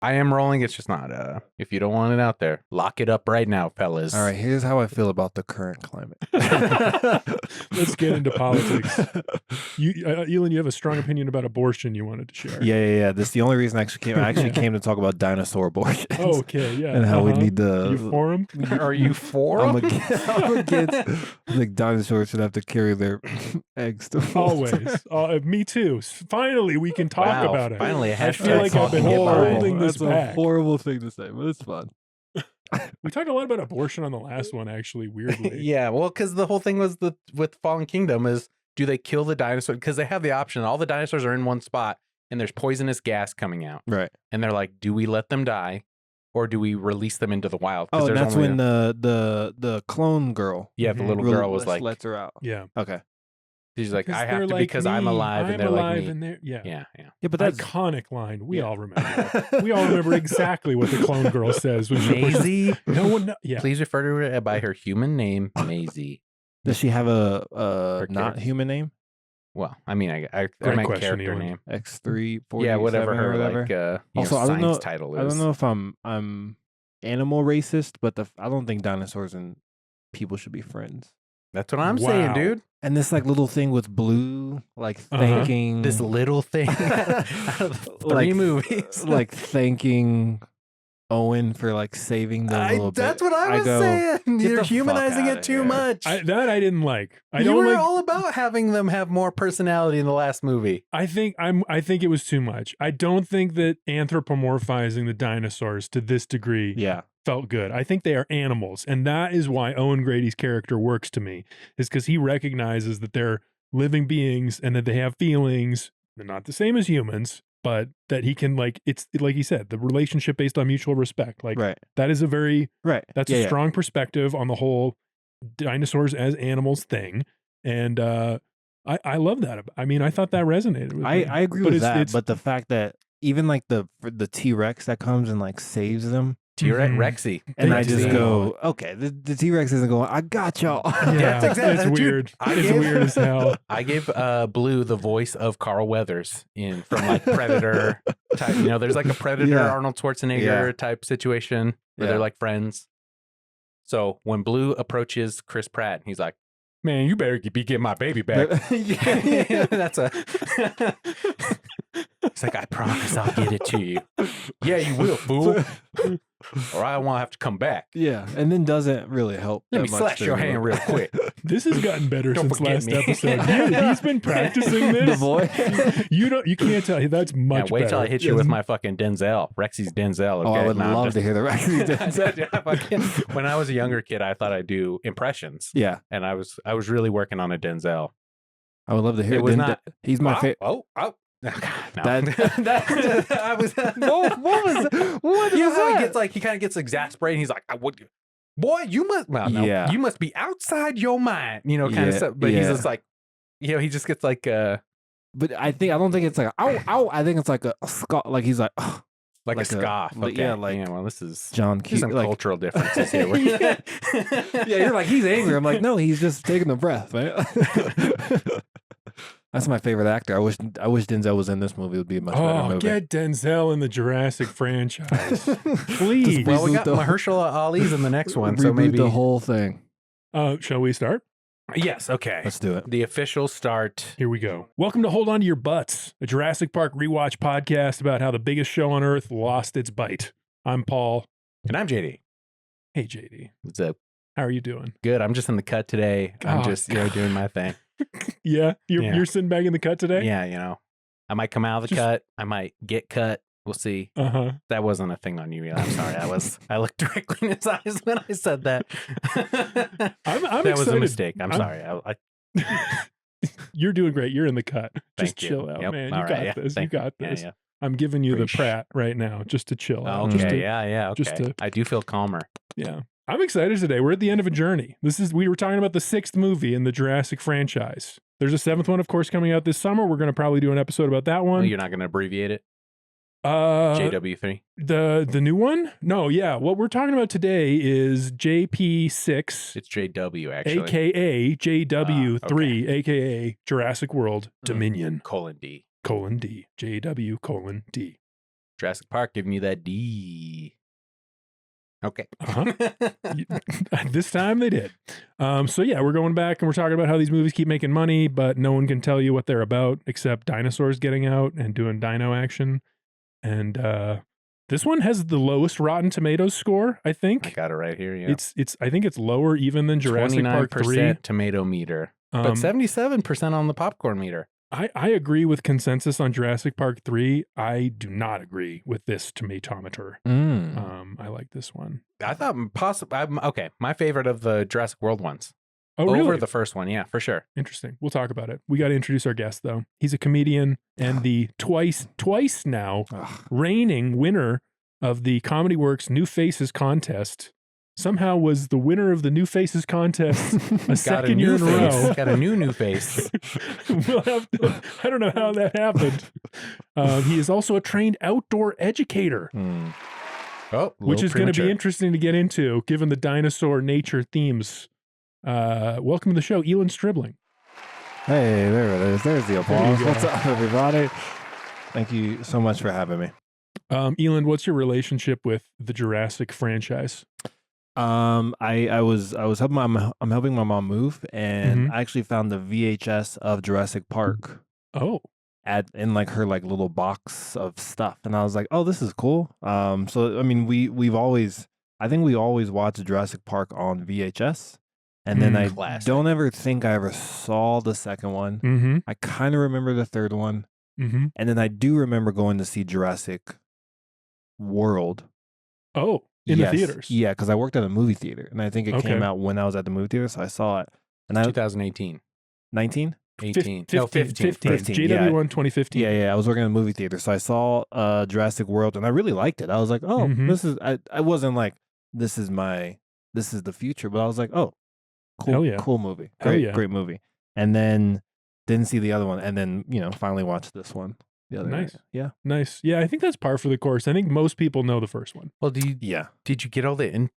I am rolling. It's just not. If you don't want it out there, lock it up right now, fellas. All right, here's how I feel about the current climate. Let's get into politics. Eeland, you have a strong opinion about abortion you wanted to share. Yeah. That's the only reason I actually came to talk about dinosaur abortions. Oh, okay, yeah. And how we need the. You for 'em? Are you for? I'm against. Like dinosaurs should have to carry their eggs to Always. Me too. Finally, we can talk about it. Finally, I feel like I've been holding this That's back. a horrible thing to say, but it's fun. We talked a lot about abortion on the last one, actually, weirdly. Yeah, well, because the whole thing was with Fallen Kingdom is, do they kill the dinosaur? Because they have the option. All the dinosaurs are in one spot, and there's poisonous gas coming out. Right. And they're like, do we let them die, or do we release them into the wild? Oh, and that's when the clone girl. Yeah, the little girl was like, lets her out. Yeah. Okay. She's like, I they're have to like because me, I'm alive, and they're alive like me. and they're, yeah. Yeah. But that's Iconic line. We all remember. We all remember exactly what the clone girl says when she Maisie. No one. Yeah. Please refer to her by her human name, Maisie. Does she have a not human name? Well, I mean, I Great meant question, character Eeland. name. X3, Yeah, whatever her whatever. like Also, I don't science know. title is. I don't know if I'm animal racist, but I don't think dinosaurs and people should be friends. That's what I'm saying, Wow. dude. And this like little thing with Blue, like thanking This little thing out of the three Like, movies. like thanking Owen for like saving the little bit. That's what I was go, saying. "Get You're the humanizing fuck it outta too here." much. I didn't like. I you don't were like. all about having them have more personality in the last movie. I think it was too much. I don't think that anthropomorphizing the dinosaurs to this degree Yeah. felt good. I think they are animals, and that is why Owen Grady's character works to me, is because he recognizes that they're living beings and that they have feelings. They're not the same as humans, but that he can it's like he said, the relationship based on mutual respect. Like Right. that is a very That's a strong perspective on the whole dinosaurs as animals thing, and I love that. I mean, I thought that resonated with me. I agree But with that, it's- but the fact that even like the T-Rex that comes and like saves them, T-Rex, Mhm. Rexy. and I Rexy. just go, okay, the T-Rex isn't going, I got y'all. Yeah, That's exactly- it's dude, weird. I It's gave- weird as hell. I gave Blue the voice of Carl Weathers from like Predator type. You know, there's like a Predator Yeah. Arnold Schwarzenegger Yeah. type situation where Yeah. they're like friends. So when Blue approaches Chris Pratt, he's like, "Man, you better be getting my baby back." Yeah. That's a. It's like, I promise I'll get it to you. Yeah, you will, fool. Or I won't have to come back. Yeah, and then doesn't really help. Let that me much slash your to- hand real quick. This has gotten better Don't since forget last me. episode. Dude, he's been practicing this. The boy. You can't tell. That's Yeah, much wait better. till I hit you with my fucking Denzel. Rexy's Denzel. Okay? Oh, I would No, I'm love just- to hear the Rexy Denzel. When I was a younger kid, I thought I'd do impressions, Yeah, and I was really working on a Denzel. I would love to hear. It was Den- not- He's my favorite. Oh. No. That- I was. What was You know how that? he kind of gets exasperated. He's like, boy, you must. Well, no, Yeah. you must be outside your mind. You know, kind of Yeah, stuff. But he's yeah. just like, he just gets like But I don't think it's like ow ow. I think it's like a scoff. Like he's like a Like a- scoff. like- Okay. yeah, like well, this is John there's Q. some Like, cultural differences here. Yeah. yeah, you're like he's angry. I'm like no, he's just taking a breath, man. That's my favorite actor. I wish Denzel was in this movie. It would be a much better movie. Get Denzel in the Jurassic franchise, please. Just Well, we Reboot got the- Mahershala Ali's in the next one, so Reboot maybe the whole thing. Shall we start? Yes. Okay. Let's do it. The official start. Here we go. Welcome to Hold On to Your Butts, a Jurassic Park rewatch podcast about how the biggest show on Earth lost its bite. I'm Paul. And I'm JD. Hey, JD. What's up? How are you doing? Good. I'm just in the cut today. I'm Oh, just doing my thing. Yeah, Yeah. you're sitting back in the cut today? Yeah, I might come out of the Just- cut. I might get cut. We'll see. Uh-huh. That wasn't a thing on you. I'm sorry. I looked directly in his eyes when I said that. I'm that was a excited. mistake. I'm sorry. You're doing great. You're in the cut. Just Thank you. chill out, Yep. man. All You right, got yeah. this. Thank You got you. this. Yeah. I'm giving you the Preach. Pratt right now just to chill out. Okay. Just to, Okay. just to- I do feel calmer. Yeah. I'm excited today. We're at the end of a journey. We were talking about the 6th movie in the Jurassic franchise. There's a 7th one, of course, coming out this summer. We're going to probably do an episode about that Well, one. you're not going to abbreviate it. JW3. The new one? No, yeah. What we're talking about today is JP6, It's JW actually. aka JW3, okay. aka Jurassic World Dominion, : D. : D, JW : D. Jurassic Park giving you that D. Okay. This time they did. So yeah, we're going back and we're talking about how these movies keep making money, but no one can tell you what they're about except dinosaurs getting out and doing dino action. And this one has the lowest Rotten Tomatoes score, I think. I got it right here. Yeah. It's I think it's lower even than Jurassic Park 3. tomato meter, but 77% on the popcorn meter. I agree with consensus on Jurassic Park 3. I do not agree with this tomatometer. I like this one. I thought possibly. Okay, my favorite of the Jurassic World ones. Oh, really? Over the first one, yeah, for sure. Interesting. We'll talk about it. We got to introduce our guest, though. He's a comedian and the twice now reigning winner of the Comedy Works New Faces contest. Somehow was the winner of the New Faces contest a second year in a row. Got a new face. We'll have to, I don't know how that happened. He is also a trained outdoor educator. Oh, which is going to be interesting to get into, given the dinosaur nature themes. Welcome to the show, Eeland Stribling. Hey, there it is. There's the applause. What's up, everybody? Thank you so much for having me. Eeland, what's your relationship with the Jurassic franchise? I was helping I'm helping my mom move, and I actually found the VHS of Jurassic Park. Oh. In like her like little box of stuff, and I was like, oh, this is cool. So I mean, we always watched Jurassic Park on VHS, and then I don't ever think I ever saw the second one. I kind of remember the third one, and then I do remember going to see Jurassic World. Oh, in the theaters? Yeah, because I worked at a movie theater, and I think it came out when I was at the movie theater, so I saw it. And 2018. 19? 18. 15. JW1 2015. Yeah. I was working in a movie theater, so I saw Jurassic World, and I really liked it. I was like, oh, this is. I wasn't like, this is the future, but I was like, oh, cool, hell yeah. Cool movie, great movie. And then didn't see the other one, and then finally watched this one. The other nice, night. Nice. Yeah, I think that's par for the course. I think most people know the first one. Well, did you get all the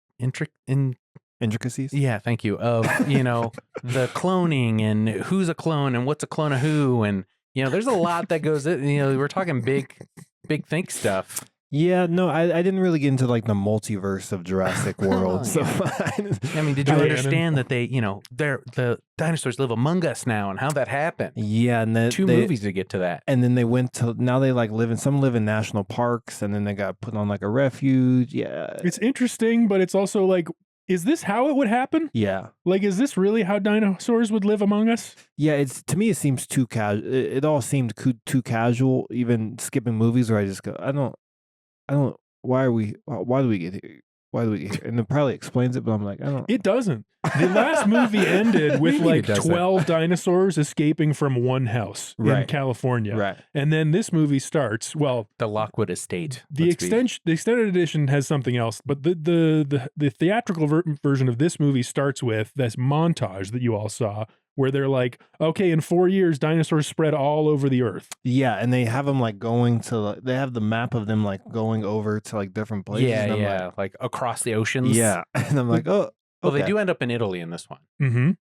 intricacies? Yeah, thank you. Of the cloning and who's a clone and what's a clone of who, and there's a lot that goes in. We're talking big think stuff. Yeah, no, I didn't really get into like the multiverse of Jurassic World. So I mean, did you understand that the dinosaurs live among us now and how that happened? Yeah, and then two movies to get to that. And then they went to now they like some live in national parks, and then they got put on like a refuge. Yeah, it's interesting, but it's also like, is this how it would happen? Yeah. Like, is this really how dinosaurs would live among us? Yeah, to me it seems too casual. It all seemed too casual. Even skipping movies where I just go, I don't. Why do we get here? Why do we get here? And it probably explains it, but I'm like, I don't. It doesn't. The last movie ended with like 12 dinosaurs escaping from one house in California. Right. And then this movie starts, well, the Lockwood Estate. The extended edition has something else, but the theatrical version of this movie starts with this montage that you all saw, where they're like, okay, in 4 years, dinosaurs spread all over the earth. Yeah, and they have them like they have the map of them like going over to like different places. Yeah, like across the oceans. Yeah, and I'm like, oh. Well, they do end up in Italy in this one.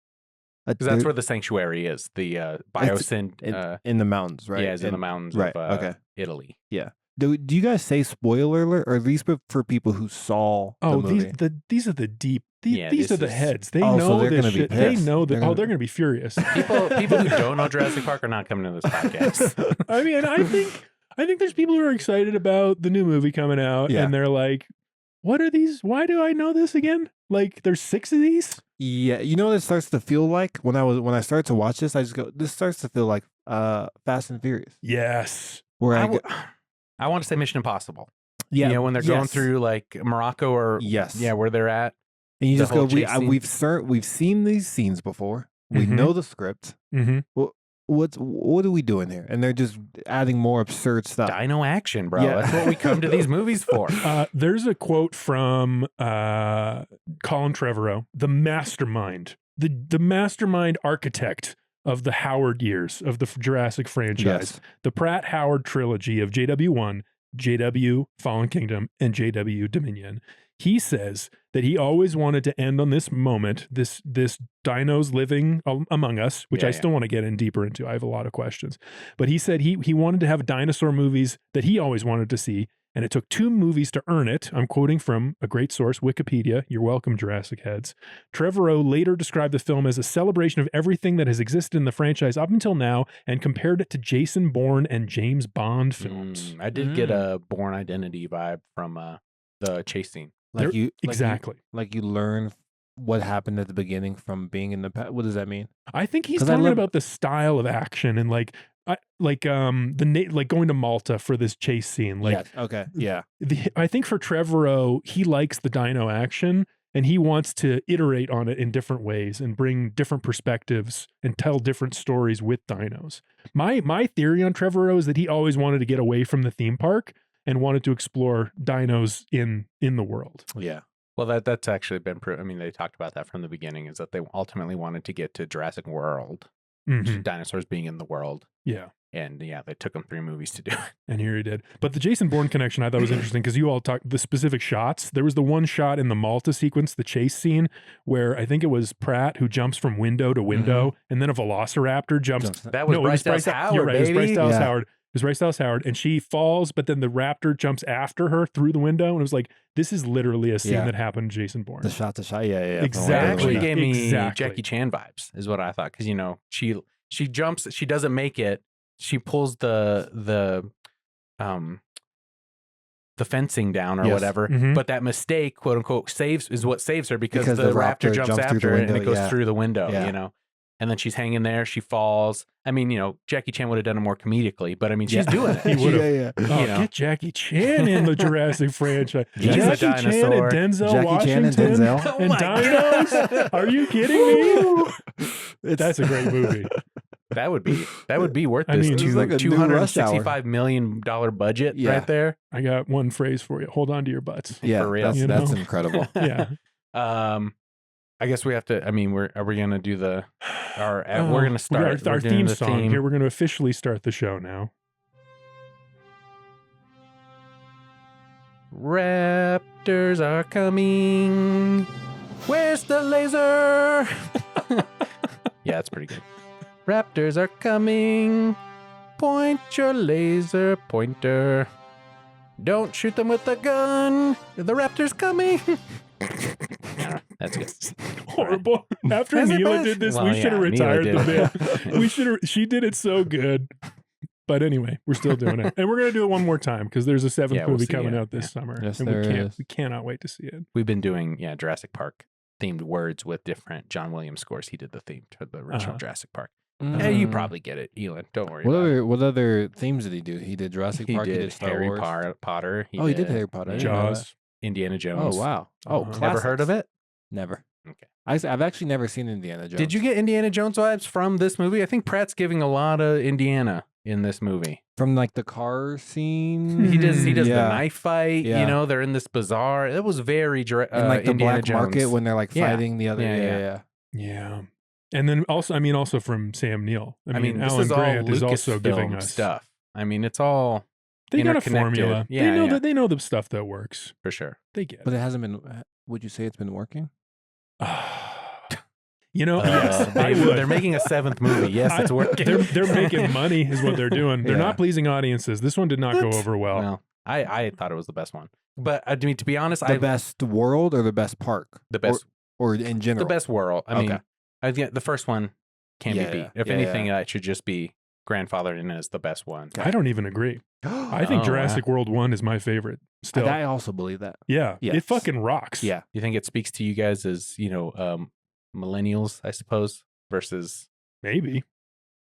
Because that's where the sanctuary is, the Biosyn. In the mountains, right? Yeah, it's in the mountains of Italy. Yeah. Do you guys say spoiler alert, or are these for people who saw the movie? These are the deep. These are the heads. They so know they're this gonna be shit. pissed. They know that. They're going to be furious. People who don't know Jurassic Park are not coming to this podcast. I mean, I think there's people who are excited about the new movie coming out, and they're like, what are these? Why do I know this again? Like, there's 6 of these? Yeah, you know what it starts to feel like when I started to watch this. I just go, this starts to feel like Fast and Furious. Yes. Where I want to say Mission Impossible. Yeah, when they're going through like Morocco or where they're at, and you just go, we've seen these scenes before. We know the script. Well, what are we doing here? And they're just adding more absurd stuff. Dino action, bro. Yeah. That's what we come to these movies for. There's a quote from Colin Trevorrow, the mastermind, the mastermind architect of the Howard years of the Jurassic franchise, the Pratt-Howard trilogy of JW1, JW Fallen Kingdom, and JW Dominion. He says that he always wanted to end on this moment, this dinos living among us, which I still want to get in deeper into. I have a lot of questions. But he said he wanted to have dinosaur movies that he always wanted to see and it took 2 movies to earn it. I'm quoting from a great source, Wikipedia. You're welcome, Jurassic heads. Trevorrow later described the film as a celebration of everything that has existed in the franchise up until now and compared it to Jason Bourne and James Bond films. I did get a Bourne Identity vibe from the chase scene. Exactly. Like you learn what happened at the beginning from being in the past. What does that mean? I think he's talking about the style of action and like going to Malta for this chase scene. Like, yes. Okay. Yeah. I think for Trevorrow, he likes the dino action and he wants to iterate on it in different ways and bring different perspectives and tell different stories with dinos. My theory on Trevorrow is that he always wanted to get away from the theme park and wanted to explore dinos in the world. Yeah. Well, that's actually been I mean, they talked about that from the beginning, is that they ultimately wanted to get to Jurassic World, dinosaurs being in the world. Yeah. And yeah, they took them 3 movies to do it. And here he did. But the Jason Bourne connection I thought was interesting because you all talked the specific shots. There was the one shot in the Malta sequence, the chase scene, where I think it was Pratt who jumps from window to window, and then a velociraptor jumps. That was Bryce Dallas Howard, You're right, it was Bryce Dallas Yeah. Howard. It was Bryce Dallas Howard, and she falls, but then the raptor jumps after her through the window, and it was like, this is literally a scene that happened to Jason Bourne. The shot to shot. Yeah. Exactly. It actually gave me Exactly. Jackie Chan vibes, is what I thought. Because, you know, she jumps, she doesn't make it. She pulls the fencing down or whatever. But that mistake, quote unquote, is what saves her because the raptor jumps after her and it goes through the window, you know. And then she's hanging there, she falls. I mean, you know, Jackie Chan would have done it more comedically, but I mean, she's doing it. He would have. Yeah. Oh, You know. get Jackie Chan in the Jurassic franchise. He's a Jackie Chan and dinosaur. Denzel Jackie Washington Chan and Denzel. and Oh my Dinos. Are you kidding me? That's a great movie. That would be worth I this mean, it's like a new Rush Hour. $265 million budget right there. I got one phrase for you. Hold on to your butts. Yeah. For real. That's incredible. Yeah. I guess we have to. I mean, are we gonna do we're gonna start our we're doing theme the song here. We're going to officially start the show now. Raptors are coming. Where's the laser? Yeah, that's pretty good. Raptors are coming. Point your laser pointer. Don't shoot them with a gun. The raptor's coming. Yeah, that's good. Horrible. After Has it Neela been? did this, Well, we should have yeah, Neela retired the did. bit. We should have. She did it so good. But anyway, we're still doing it, and we're gonna do it one more time because there's a 7th Yeah, we'll movie see coming it. out this summer, Yes, and there is. we cannot wait to see it. We've been doing Jurassic Park themed words with different John Williams scores. He did the theme to the original Jurassic Park. Yeah, you probably get it, Eeland. Don't worry about it. What other themes did he do? He did Jurassic He Park. did he did Star Harry Wars. Potter. He did Harry Potter. I didn't know Jaws. Indiana that. Jones. Oh wow. Never heard of it? Never. Okay. I've actually never seen Indiana Jones. Did you get Indiana Jones vibes from this movie? I think Pratt's giving a lot of Indiana in this movie. from like the car scene? He does the Yeah. knife fight. Yeah. You know, they're in this bazaar. It was very in like the Indiana black Jones. market when they're like Yeah. fighting the other. Yeah. Yeah. And then also from Sam Neill. I mean, this Alan is all Grant is also giving Lucasfilm us stuff. I mean, it's all They got a interconnected. formula. Yeah, They know the stuff that works. for sure. They get But it hasn't been. Would you say it's been working? it. You know, yes, I would. They're making a 7th movie. Yes, it's working. They're making money is what they're doing. They're Yeah. not pleasing audiences. This one did not go over well. Well, I thought it was the best one. But I mean, to be honest, The best world or the best park? the best or in general? the best world. I mean, Okay. I think the first one can't Yeah, be beat. yeah. If Yeah, anything, yeah. it should just be grandfathered in as the best one. I don't even agree. I think Oh, Jurassic World 1 is my favorite still. I also believe that. Yeah. Yes. It fucking rocks. Yeah. You think it speaks to you guys as, millennials, I suppose, versus Maybe.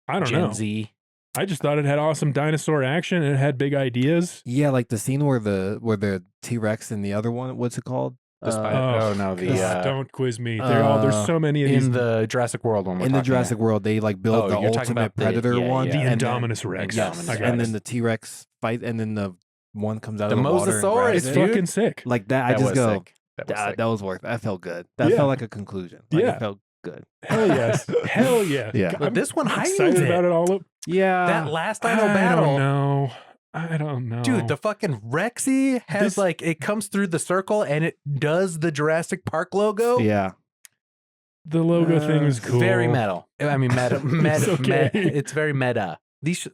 I don't Gen know. Z? I just thought it had awesome dinosaur action and it had big ideas. Yeah, like the scene where the T-Rex and the other one, what's it called? The spider. Don't quiz me. There's so many of these. In the Jurassic World one. In the Jurassic World, they like build the you're talking ultimate about predator one. the and then- Indominus Rex. Yes, I got and it. then the T-Rex fight, and then the one comes out The of the water. and Mosasaurus, grabs It's it. dude. fucking sick. Like that. That I just was go. sick. That was sick. That was worth. That felt good. That Yeah. felt like a conclusion. Like, Yeah. it felt good. Hell yes. Hell yeah. Yeah. God, But this one I'm heightens excited it. about it all up. Yeah. That last Dino I battle. don't know. I don't know. Dude, the fucking Rexy has This- it comes through the circle and it does the Jurassic Park logo. Yeah. the logo thing is cool. Very metal. I mean, meta. It's okay. It's very meta. These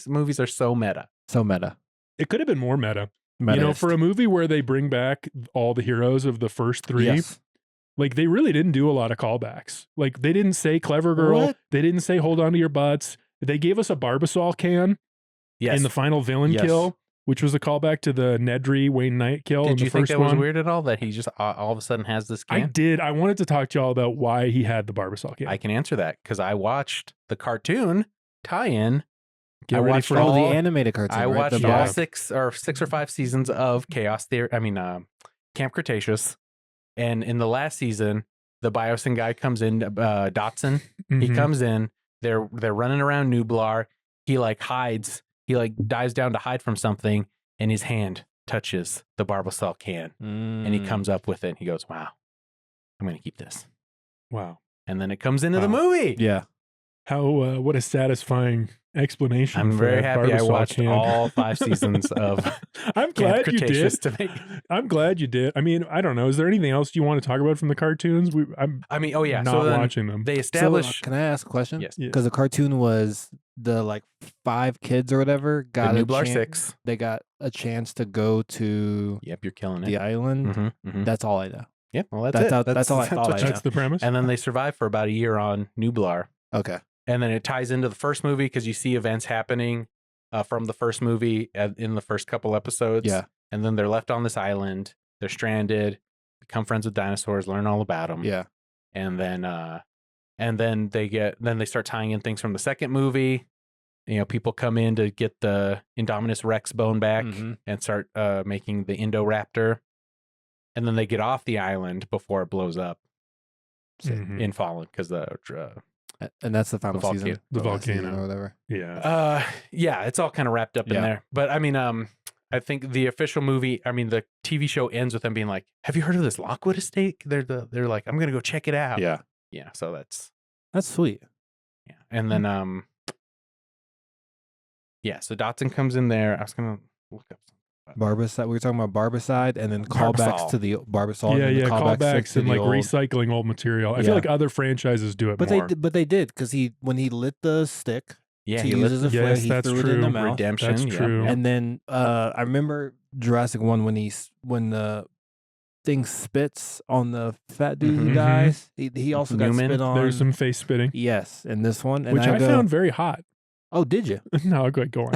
movies are so meta. So meta. It could have been more meta. Meta-ist. For a movie where they bring back all the heroes of the first three, Yes. like they really didn't do a lot of callbacks. Like they didn't say clever girl. What? They didn't say hold on to your butts. They gave us a Barbasol can in the final villain kill, which was a callback to the Nedry Wayne Knight kill. Did in the you think first that was one. weird at all that he just all of a sudden has this I can? did. I wanted to talk to y'all about why he had the Barbasol can. I can answer that because I watched the cartoon tie-in. Get I ready watched for Oh, the all- animated cartoon. I right? watched The all black- 6 or 5 seasons of Camp Cretaceous, and in the last season, the Biosyn guy comes in, Dotson. He Mhm. comes in. They're running around Nublar. He like hides. He like dives down to hide from something, and his hand touches the Barbasol can, and he Mm. comes up with it. And he goes, "Wow, I'm gonna keep this." Wow. And then it comes into the Wow. movie. Yeah. How, what a satisfying explanation. I'm for very that happy I Barbasol watched can. all 5 seasons of I'm Camp glad you Cretaceous did. to make. I'm glad you did. I mean, I don't know. Is there anything else you want to talk about from the cartoons? I'm I mean, oh yeah. not So then watching them. they So, establish can I ask a question? Yes. Yeah. Because the cartoon was the like 5 kids or whatever the got a Nublar chan- 6. They got a chance to go to Yep, you're killing the it. island. Mm-hmm. That's all I know. Yep. Well, That's it. how- that's all I thought what I you- That's the premise. And then they survive for about a year on Nublar. Okay. And then it ties into the first movie because you see events happening from the first movie in the first couple episodes. Yeah. And then they're left on this island. They're stranded, become friends with dinosaurs, learn all about them. Yeah. And then they start tying in things from the second movie. People come in to get the Indominus Rex bone back Mhm. and start making the Indoraptor. And then they get off the island before it blows up Mhm. in Fallen because And that's the final volcano. season. The last season volcano. or whatever. Yeah. yeah, it's all kind of wrapped up in Yeah. there. But I mean, I think the official movie, the TV show ends with them being like, "Have you heard of this Lockwood estate?" They're like, "I'm gonna go check it out." Yeah. Yeah. So that's That's sweet. yeah. And then yeah. So Dotson comes in there. I was gonna look up something. Barbicide. We were talking about Barbicide and then callbacks Barbasol. to the Barbasol. Yeah, and then yeah. Callbacks to and the like old- recycling old material. I Yeah. feel like other franchises do it But more. they did because when he lit the stick Yeah. to He use as a flare, Yes, he that's threw it in the true. mouth. Redemption. That's yeah, true. yeah. And then I remember Jurassic 1 when the thing spits on the fat dude who Mhm. dies. He also got Newman. spit on. There's some face spitting, Yes, in this one, and which I go, found very hot. Oh, did you? No, go on.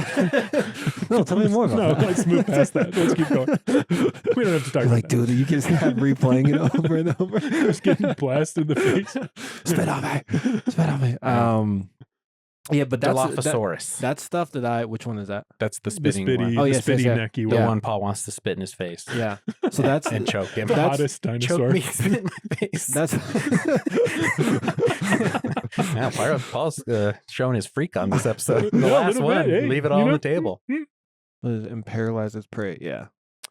No, tell me more about No, that. let's move past that. Let's keep going. We don't have to talk You're about like, dude, you can just have replaying it over and over. Just getting blasted in the face. Spit on me. Spit on me. Yeah, but that's Dilophosaurus. that stuff which one is that? That's the The spitting spitty, one. Oh, the yes, yes, spitty yeah. necky The one. one Paul wants to spit in his face Yeah. So that's and choke him. The That's- hottest Choke dinosaur. me, spit in my face. that's Yeah, Paul's showing his freak on this episode. The Yeah, a last little one, bit, hey, leave it all you on know? the table. and paralyzes prey. Yeah.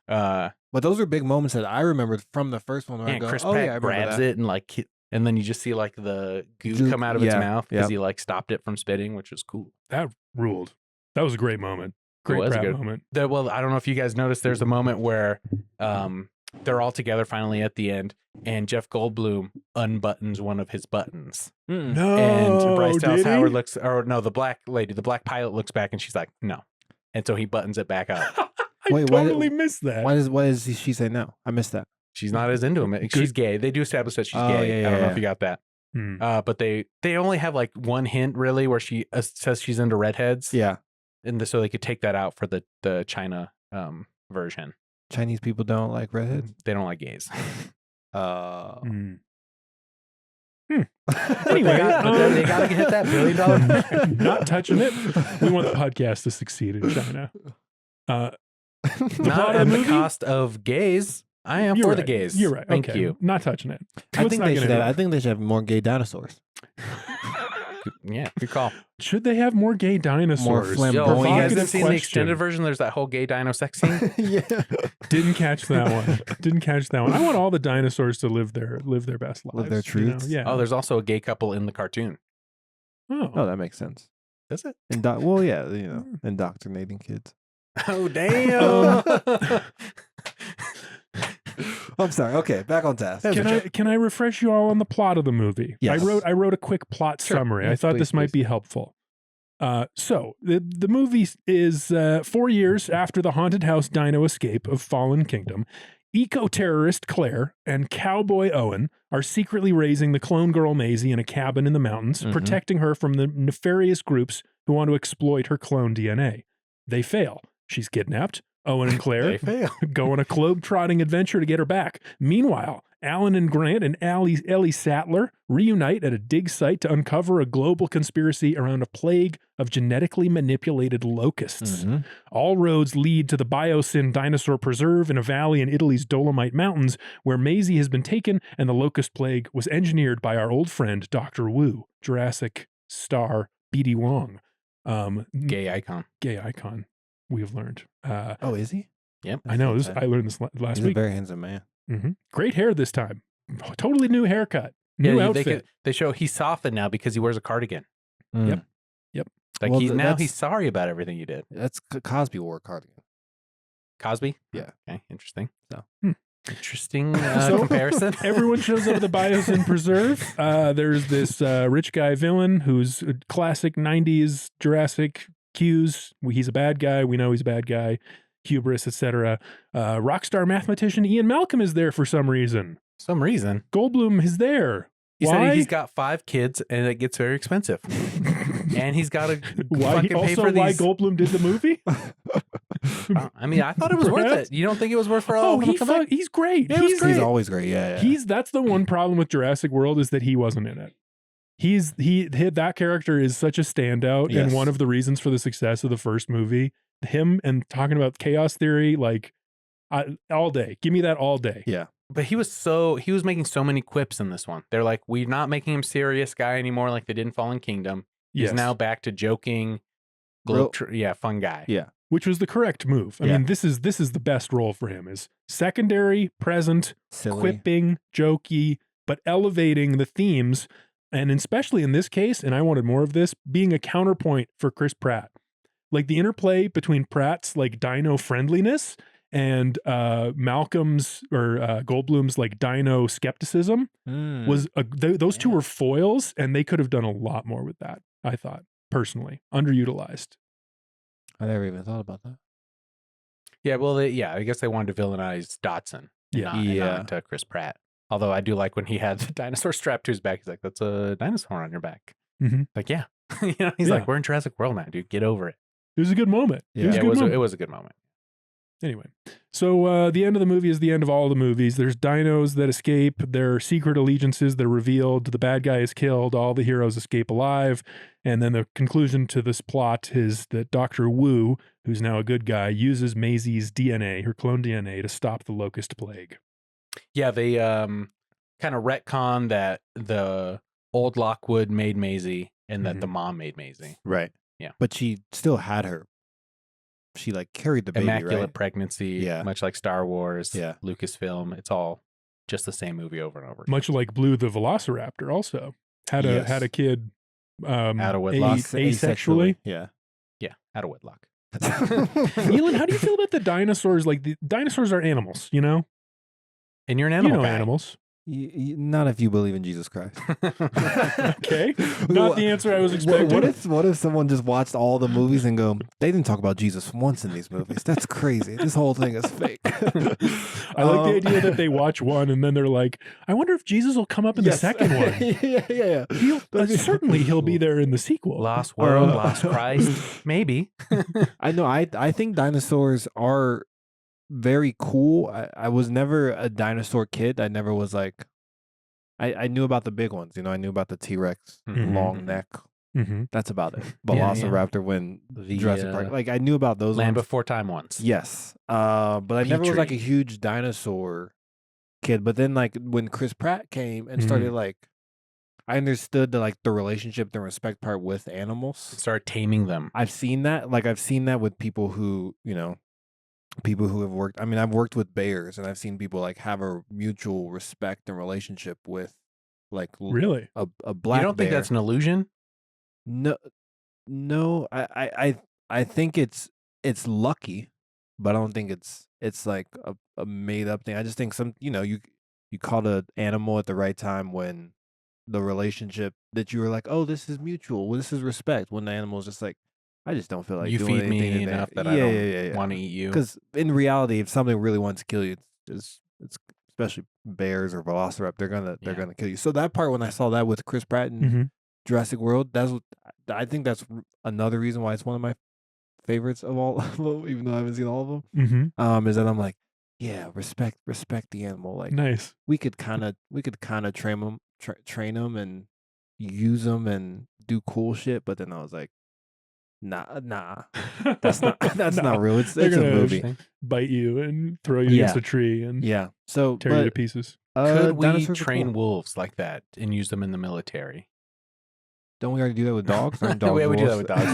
Uh, But those are big moments that I remembered from the first one. Where I and go, Chris oh Pratt yeah, I remember grabs that. it and and then you just see like the goo Goo- come out of its yeah, mouth because yep. he like stopped it from spitting, which was cool. That ruled. That was a great moment. Great was a Pratt good- moment. Well, I don't know if you guys noticed. There's a moment where they're all together finally at the end, and Jeff Goldblum unbuttons one of his buttons, Mm-mm. No, and Bryce Dallas did he? Howard looks, or no, the black lady, the black pilot looks back, and she's like, "No," and so he buttons it back up. I Wait, why did- totally missed that. Why does she say no? I missed that. She's not as into him. She's gay. They do establish that she's Oh, gay. yeah, I don't know yeah, if you got that. Hmm. But they only have like one hint really where she says she's into redheads. Yeah. And so they could take that out for the China version. Chinese people don't like redheads. They don't like gays. Hmm. Anyway, but then they gotta hit that $1 billion mark. Not touching it. We want the podcast to succeed in China. The plot Not of at the the movie? cost of gays. I am You're for the right. gays. You're right. Thank Okay. you. Not touching it. I Let's think not they get should. into I it. think they should have more gay dinosaurs. Yeah, good call. Should they have more gay dinosaurs? flamboyant. Yo, Boy, if you guys Provocative have seen the question. extended version, there's that whole gay dino sex scene. Yeah. Didn't catch that one. Didn't catch that one. I want all the dinosaurs to live their best lives. Live their you know? truths. Yeah. Oh, there's also a gay couple in the cartoon. Oh, that makes sense. Does it? Well, yeah, indoctrinating kids. Oh, damn. I'm sorry. Okay, back on task. Can I refresh you all on the plot of the movie? Yes. I wrote a quick plot Sure. summary. I Yes, thought please, this might please. be helpful. So the movie is 4 years after the haunted house dino escape of Fallen Kingdom. Eco-terrorist Claire and cowboy Owen are secretly raising the clone girl Maisie in a cabin in the mountains, protecting her from the nefarious groups who want to exploit her clone DNA. They fail. She's kidnapped. Owen and Claire go on a globe-trotting adventure to get her back. Meanwhile, Alan and Grant and Ellie Sattler reunite at a dig site to uncover a global conspiracy around a plague of genetically manipulated locusts. All roads lead to the Biosyn Dinosaur Preserve in a valley in Italy's Dolomite Mountains, where Maisie has been taken and the locust plague was engineered by our old friend Dr. Wu, Jurassic star B.D. Wong. Gay icon. We have learned. Oh, is he? Yep. I know. I learned this last He's week. a very handsome man. Great hair this time. Totally new haircut. New outfit. They show he's softened now because he wears a cardigan. Yep. Like he's sorry about everything you did. That's Cosby wore a cardigan. Cosby? Yeah. Okay. Interesting. So. Interesting comparison. Everyone shows up at the Biosyn Preserve. There's this rich guy villain who's a classic 90s Jurassic cues. He's a bad guy. We know he's a bad guy. Hubris, etc. Rock star mathematician Ian Malcolm is there for some reason. Goldblum is there. He said he's got 5 kids and it gets very expensive. And he's got to fucking pay for these. Why Goldblum did the movie? I mean, I thought it was worth it. You don't think it was worth for all of them? He's great. Yeah, he's always great. Yeah. That's the one problem with Jurassic World is that he wasn't in it. That character is such a standout and one of the reasons for the success of the first movie. Him and talking about chaos theory, like all day. Give me that all day. Yeah. But he was making so many quips in this one. They're like, we're not making him serious guy anymore like they did in Fallen Kingdom. He's now back to joking, fun guy. Yeah. Which was the correct move. I mean, this is the best role for him is secondary, present, silly, quipping, jokey, but elevating the themes. And especially in this case, and I wanted more of this, being a counterpoint for Chris Pratt. Like the interplay between Pratt's like dino friendliness and Malcolm's or Goldblum's like dino skepticism was those two were foils, and they could have done a lot more with that. I thought personally underutilized. I never even thought about that. Yeah, well, I guess they wanted to villainize Dotson. Not Chris Pratt. Although I do like when he had the dinosaur strapped to his back. He's like, "That's a dinosaur on your back." Like, yeah, he's like, "We're in Jurassic World now, dude. Get over it." It was a good moment. Yeah, it was a good moment. Anyway, so the end of the movie is the end of all the movies. There's dinos that escape, their secret allegiances that are revealed, the bad guy is killed, all the heroes escape alive, and then the conclusion to this plot is that Dr. Wu, who's now a good guy, uses Maisie's DNA, her clone DNA, to stop the locust plague. Yeah, they kind of retcon that the old Lockwood made Maisie and that the mom made Maisie. Right. Yeah. But she still had her. She like carried the baby, Immaculate pregnancy, much like Star Wars, Lucasfilm. It's all just the same movie over and over. Much like Blue the Velociraptor also had a kid out of wedlock. Asexually. Yeah, out of wedlock. Eeland, how do you feel about the dinosaurs? Like the dinosaurs are animals, you know? And you're an animal guy. Animals. Not if you believe in Jesus Christ. Okay. Not the answer I was expecting. What if someone just watched all the movies and go, they didn't talk about Jesus once in these movies? That's crazy. This whole thing is fake. I like the idea that they watch one and then they're like, I wonder if Jesus will come up in the second one. Yeah. Certainly he'll be there in the sequel. Lost World, Lost Christ. Maybe. I know. I think dinosaurs are very cool. I was never a dinosaur kid. I never was like, I knew about the big ones. I knew about the T-Rex, long neck. That's about it. Velociraptor when Jurassic Park. Like I knew about those Land ones. Before Time once. Yes. But I never was like a huge dinosaur kid. But then like when Chris Pratt came and started like, I understood the relationship, the respect part with animals. Start taming them. I've seen that. Like I've seen that with people who, people who have worked. I mean, I've worked with bears, and I've seen people like have a mutual respect and relationship with, like, really a black. You don't think that's an illusion? No. I think it's lucky, but I don't think it's like a made up thing. I just think you caught an animal at the right time when the relationship that you were like, oh, this is mutual. Well, this is respect. When the animal is just like, I just don't feel like you doing feed anything me enough that I don't want to eat you. Because in reality, if something really wants to kill you, it's especially bears or velociraptor, they're gonna kill you. So that part, when I saw that with Chris Pratt in Jurassic World, I think that's another reason why it's one of my favorites of all, even though I haven't seen all of them. Is that I'm like, yeah, respect the animal. Like, nice. We could kind of train them and use them and do cool shit. But then I was like, nah, that's not real. It's a movie. Bite you and throw you against a tree and so tear you to pieces. Could we train wolves like that and use them in the military? Don't we already do that with dogs? We do that with dogs.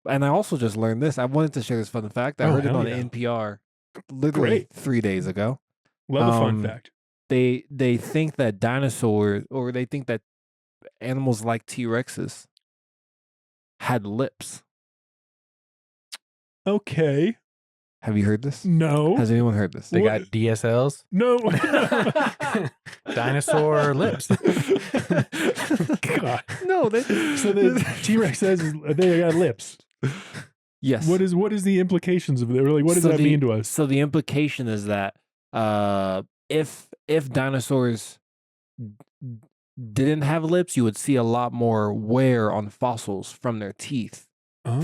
And I also just learned this. I wanted to share this fun fact. I heard it on NPR literally 3 days ago. Love a fun fact. They think that dinosaurs, or they think that animals like T-Rexes had lips. Okay. Have you heard this? No. Has anyone heard this? They got DSLs? No. Dinosaur lips. God. No. So the T-Rex says they got lips. Yes. What is the implications of it? Really, what does that mean to us? So the implication is that if dinosaurs didn't have lips, you would see a lot more wear on fossils from their teeth.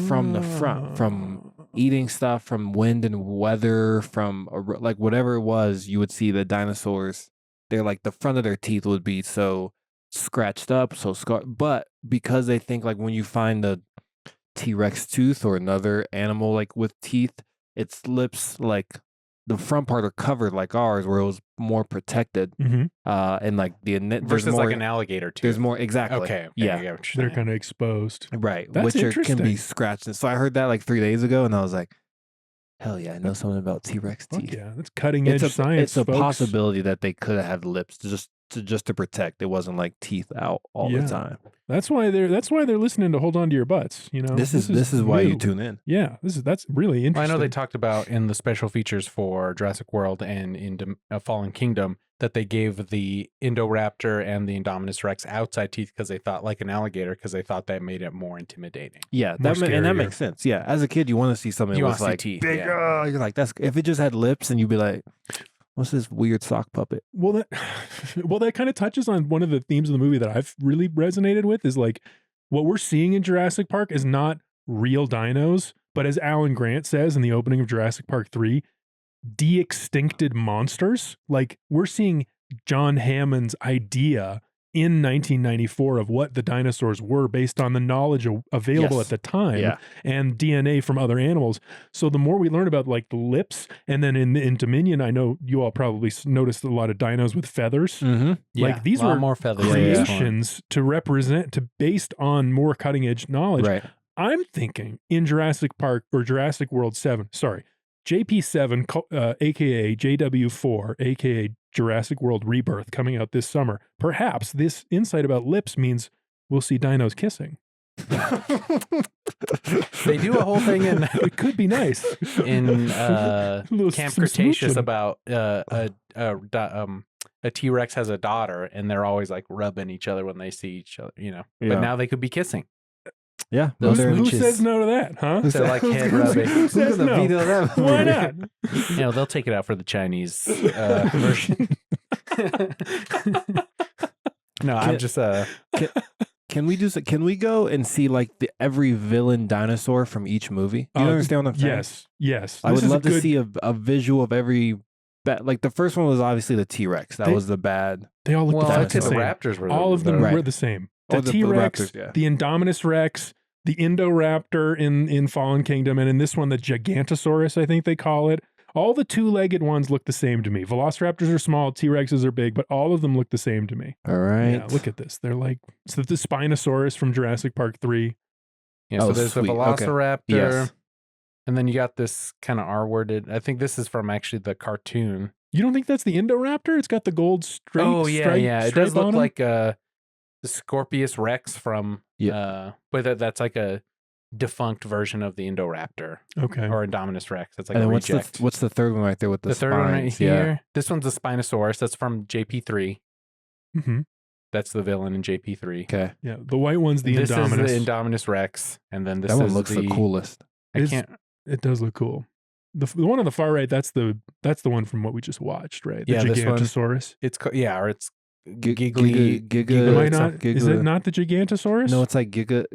From the front, from eating stuff, from wind and weather, from like whatever it was, you would see the dinosaurs. They're like the front of their teeth would be so scratched up, so scarred. But because they think like when you find a T-Rex tooth or another animal like with teeth, its lips like the front part are covered like ours, where it was more protected. And like versus more, like an alligator tooth. There's more exactly. Okay. Yeah, they're kind of exposed, right? That's which can be scratched. And so I heard that like 3 days ago, and I was like, hell yeah, I know something about T-Rex teeth. Yeah, that's cutting edge science. It's a possibility that they could have had lips to protect. It wasn't like teeth out all the time. That's why they're listening to Hold On to Your Butts. You know, this is why you tune in. Yeah, that's really interesting. I know they talked about in the special features for Jurassic World and in Fallen Kingdom that they gave the Indoraptor and the Indominus Rex outside teeth because they thought like an alligator, because they thought that made it more intimidating. Yeah, and that makes sense. Yeah, as a kid, you want to see something with like teeth, big. You're like, that's if it just had lips, and you'd be like, what's this weird sock puppet? Well, that kind of touches on one of the themes of the movie that I've really resonated with, is like what we're seeing in Jurassic Park is not real dinos, but as Alan Grant says in the opening of Jurassic Park 3, de-extincted monsters. Like we're seeing John Hammond's idea in 1994 of what the dinosaurs were based on the knowledge available at the time and DNA from other animals. So the more we learn about like the lips, and then in Dominion, I know you all probably noticed a lot of dinos with feathers. Like these were more feathers creations based on more cutting edge knowledge. Right. I'm thinking in Jurassic Park or Jurassic World 7, JP7, aka JW4, aka Jurassic World Rebirth, coming out this summer. Perhaps this insight about lips means we'll see dinos kissing. They do a whole thing in it could be nice in Camp Cretaceous about a T-Rex has a daughter, and they're always like rubbing each other when they see each other, you know. But now they could be kissing. Yeah, who says no to that, huh? They're like head rubbing. Who says no? Why not? You know, they'll take it out for the Chinese version. No, I'm just Can we go and see like every villain dinosaur from each movie? Do you understand what I'm saying? Yes. I would love to see a visual of every. Like the first one was obviously the T-Rex. That was the bad. They all look the same. The Raptors were all of them were the same. The T-Rex, the Indominus Rex, the Indoraptor in Fallen Kingdom, and in this one, the Gigantosaurus, I think they call it. All the two-legged ones look the same to me. Velociraptors are small, T-Rexes are big, but all of them look the same to me. All right. Yeah, look at this. They're like, so the Spinosaurus from Jurassic Park 3. Yeah, so there's the Velociraptor. Okay. Yes. And then you got this kind of R-worded, I think this is from actually the cartoon. You don't think that's the Indoraptor? It's got the gold stripe. Oh, yeah. It does look like the Scorpius Rex from, but that's like a defunct version of the Indoraptor. Okay. Or Indominus Rex. That's like And a then reject. what's the third one right there with the third one right spines? here. This one's a Spinosaurus. That's from JP3. Mm-hmm. That's the villain in JP3. Okay. Yeah. The white one's the This Indominus. is the Indominus Rex. And then this That one is looks the coolest. It does look cool. The one on the far right, that's the one from what we just watched, right? The Yeah, this one. Gigantosaurus. Or it's Giga. Am I not? Is it not the Gigantosaurus? No, it's like Giga.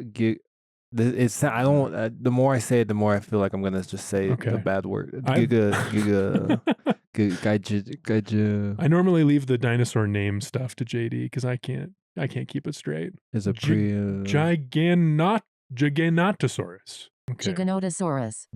It's I don't. The more I say it, the more I feel like I'm gonna just say a bad word. Giga. I normally leave the dinosaur name stuff to JD because I can't keep it straight. Is a Giganotosaurus. Okay. Giganotosaurus.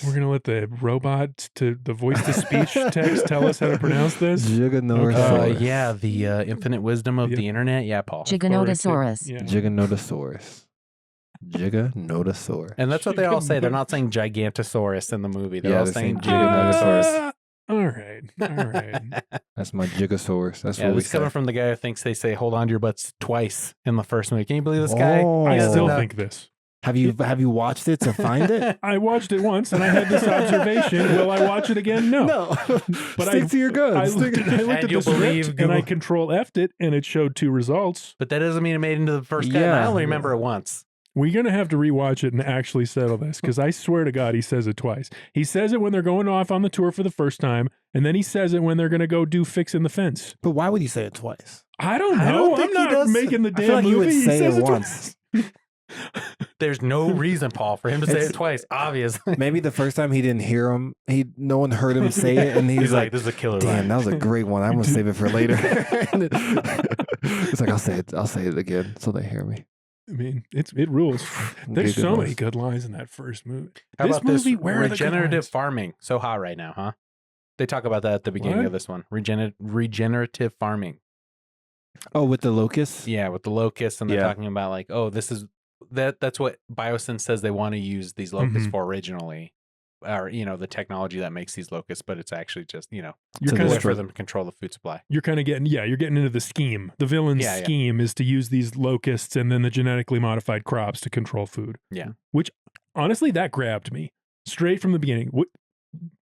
We're gonna let the robot the voice to speech text tell us how to pronounce this. Giganotosaurus. Yeah, the infinite wisdom of the internet. Yeah, Paul. Giganotosaurus. Giganotosaurus. And that's what they all say. They're not saying Gigantosaurus in the movie. They're all saying Giganotosaurus. All right. That's my Gigasaurus. That's what we this say. coming from the guy who thinks they say "hold on to your butts" twice in the first movie. Can you believe this guy? I still think this. Have you watched it to find it? I watched it once and I had this observation. Will I watch it again? No. But stick to your guns. I looked at the script and I Control F'd it and it showed 2 results. But that doesn't mean it made it into the first cut. I only remember it once. We're going to have to rewatch it and actually settle this because I swear to God, he says it twice. He says it when they're going off on the tour for the first time, and then he says it when they're going to go do fixing the fence. But why would he say it twice? I don't know. I'm not making the damn I feel like movie. He would say says it once. There's no reason, Paul, for him to say it twice, obviously. Maybe the first time he didn't hear him. No one heard him say it, and he's like, "This is a killer damn, line. that was a great one. I'm gonna save it for later." It's like, I'll say it again so they hear me. I mean, it rules. There's so many good lines in that first movie. How this about movie, this where are the good regenerative lines? farming? So hot right now, huh? They talk about that at the beginning What? of this one. Regenerative farming. Oh, with the locusts? Yeah, with the locusts, and they're talking about like, oh, this is that's what Biosyn says they want to use these locusts for originally, or the technology that makes these locusts, but it's actually just You're to kind of for them to control the food supply. You're kind of getting into the scheme. The villain's scheme is to use these locusts and then the genetically modified crops to control food. Yeah, which honestly that grabbed me straight from the beginning.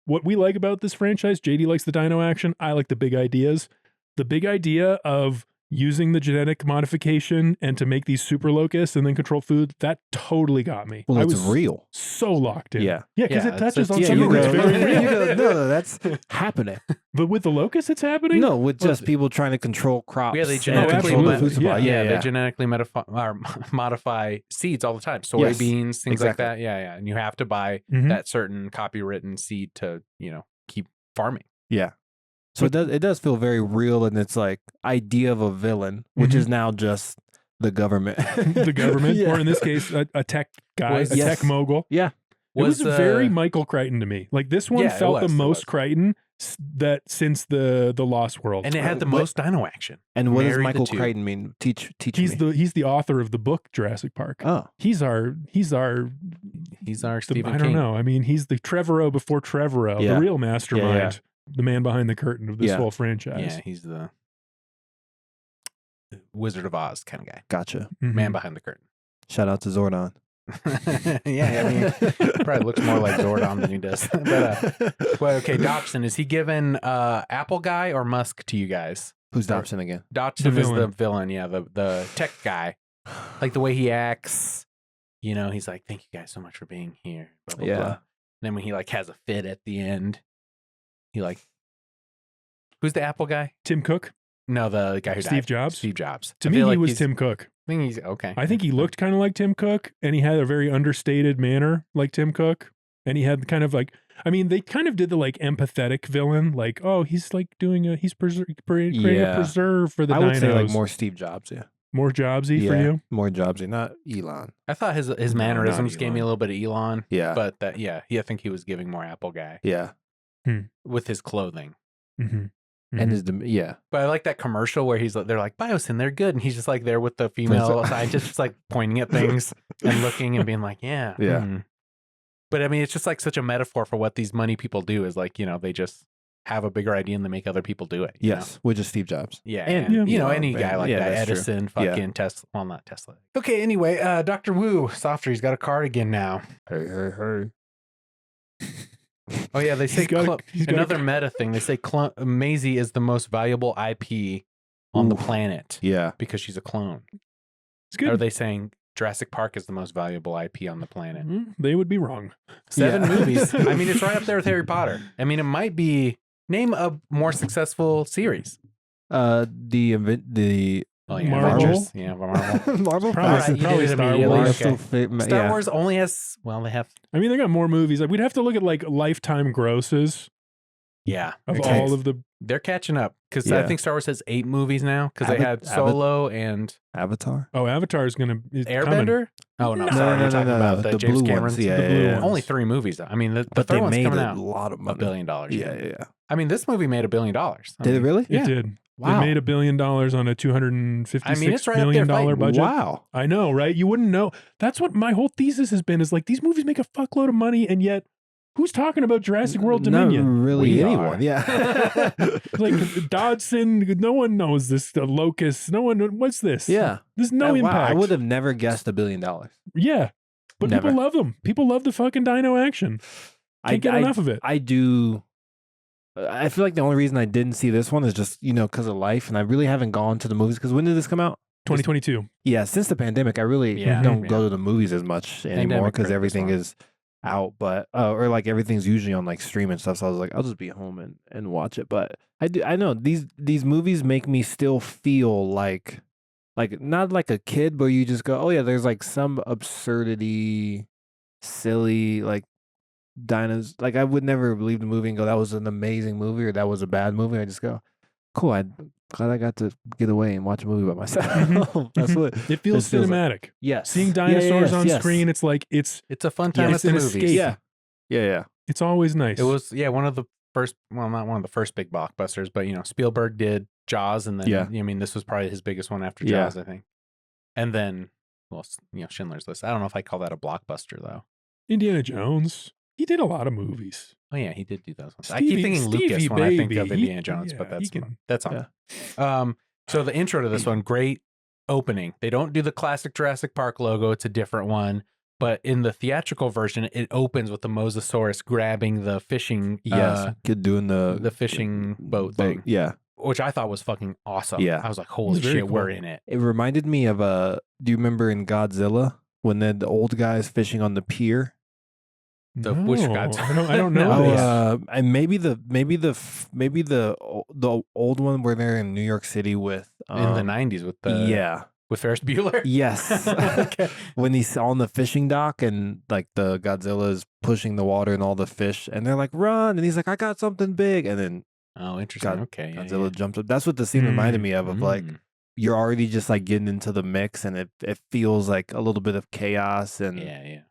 What we like about this franchise, JD likes the dino action. I like the big ideas. The big idea of using the genetic modification and to make these super locusts and then control food, that totally got me. Well, I it's was real. so locked in. Yeah. Yeah, because it touches on you some of go, it's very real. you go, no, that's happening. But with the locusts, it's happening? No, with just people trying to control crops. yeah, they and genetically control the food supply. they genetically modify seeds all the time. Soybeans, things like that. Yeah, and you have to buy that certain copywritten seed to keep farming. Yeah. So it does feel very real, and it's like idea of a villain, which is now just the government. The government, or in this case, a tech guy, tech mogul. Yeah. It was very Michael Crichton to me. Like this one felt the most Crichton since the Lost World. And it had the most dino action. And what does Michael Crichton mean? Teach he's me. He's the author of the book Jurassic Park. Oh. He's our Stephen I don't know. I mean, he's the Trevorrow before Trevorrow, the real mastermind. The man behind the curtain of this whole franchise. Yeah, he's the Wizard of Oz kind of guy. Gotcha. Man behind the curtain. Shout out to Zordon. Yeah, I mean, probably looks more like Zordon than he does. But, well, okay, Dobson, is he giving Apple Guy or Musk to you guys? Who's Dobson again? Dobson is the villain, yeah, the tech guy. Like the way he acts, he's like, "Thank you guys so much for being here." Blah, blah, blah. And then when he has a fit at the end, he who's the Apple guy? Tim Cook? No, the guy who died. Steve Jobs? Steve Jobs. To me, he was Tim Cook. I think he's okay. I think he looked kind of like Tim Cook, and he had a very understated manner like Tim Cook. And he had kind of they kind of did the empathetic villain, he's he's creating a preserve for the dinos. I would say more Steve Jobs, yeah. More Jobsy for you? More Jobsy, not Elon. I thought his mannerisms gave me a little bit of Elon. Yeah. But I think he was giving more Apple Guy. Yeah. With his clothing. And his, But I like that commercial where they're like, Biosyn, they're good. And he's just there with the female scientist, just pointing at things and looking and being like, yeah. Yeah. But I mean, it's just such a metaphor for what these money people do is they just have a bigger idea and they make other people do it. You Yes, which is Steve Jobs. know? Yeah. And, And, you know, any guy like that, that's true. Edison, fucking Tesla. Well, not Tesla. Okay. Anyway, Dr. Wu, Softer, he's got a cardigan now. Hey. Oh yeah, they say He's got another meta thing. They say Maisie is the most valuable IP on the planet Yeah. because she's a clone. It's good. Or are they saying Jurassic Park is the most valuable IP on the planet? They would be wrong. 7 movies. I mean, it's right up there with Harry Potter. I mean, it might be name a more successful series. The Oh yeah, Marvel? Avengers. Yeah, Marvel. Marvel. Probably, Alright, you did it Star immediately. Wars. Okay. Star Wars only has they have I mean, they got more movies. Like, we'd have to look at like lifetime grosses of okay. all of the. They're catching up because I Yeah. think Star Wars has 8 movies now because they had Solo and Avatar. Oh, Avatar is coming. Airbender. Oh no, No, sorry, we're talking about the James blue Cameron's. ones. Yeah, the blue yeah, ones. Only 3 movies. I mean, the But third they one's made coming a out lot of money. $1 billion. Yeah. I mean, this movie made $1 billion. Did it really? It Yeah. did. Wow. They made $1 billion on a $256 I mean, it's right up million there fighting. budget. Wow. I know, right? You wouldn't know. That's what my whole thesis has been. Is like these movies make a fuckload of money, and yet who's talking about Jurassic World Dominion? Not really We anyone. are. Yeah. Like Dodson, no one knows this. The Locusts, no one. What's this? Yeah. There's no Wow, impact. I would have never guessed $1 billion. Yeah, but Never. people love them. People love the fucking dino action. Can't get enough of it. I do. I feel like the only reason I didn't see this one is just, because of life. And I really haven't gone to the movies. Because when did this come out? 2022. Yeah, since the pandemic, I really Yeah. don't Yeah. go to the movies as much anymore Pandemic because hurt this everything one. is out. But, or like everything's usually on like stream and stuff. So I was like, I'll just be home and watch it. But I know these movies make me still feel like not like a kid, but you just go, oh yeah, there's like some absurdity, silly, like, Dinos. Like I would never leave the movie and go, that was an amazing movie or that was a bad movie. I just go, cool. I'm glad I got to get away and watch a movie by myself. That's what It feels feels like. cinematic. Yes. Seeing dinosaurs on yes. screen, it's like it's It's a fun time it's at the an movies. escape. Yeah. it's always nice. It was one of the first. Well, not one of the first big blockbusters, but Spielberg did Jaws, and then I mean this was probably his biggest one after Yeah. Jaws, I think. And then, Schindler's List. I don't know if I call that a blockbuster though. Indiana Jones. He did a lot of movies. Oh yeah, he did do those ones. I Stevie- keep thinking Stevie Lucas when I think baby. of Indiana Jones, Yeah, but he can- that's on. So the intro to this one, great opening. They don't do the classic Jurassic Park logo; it's a different one. But in the theatrical version, it opens with the Mosasaurus grabbing the fishing, Kid doing the fishing boat thing, Yeah. which I thought was fucking awesome. Yeah. I was like, holy very shit, we're cool. in it. It reminded me of do you remember in Godzilla when the old guy's fishing on the pier? Which Godzilla? I don't know. No, this. yeah. And maybe the old one where they're in New York City with In the 90s with Ferris Bueller. Yes. Okay. When he's on the fishing dock and like the Godzilla is pushing the water and all the fish and they're like, run. And he's like, I got something big. And then Oh, interesting. Okay. Godzilla jumps up. That's what the scene reminded me of like, Mm. you're already just like getting into the mix and it feels like a little bit of chaos and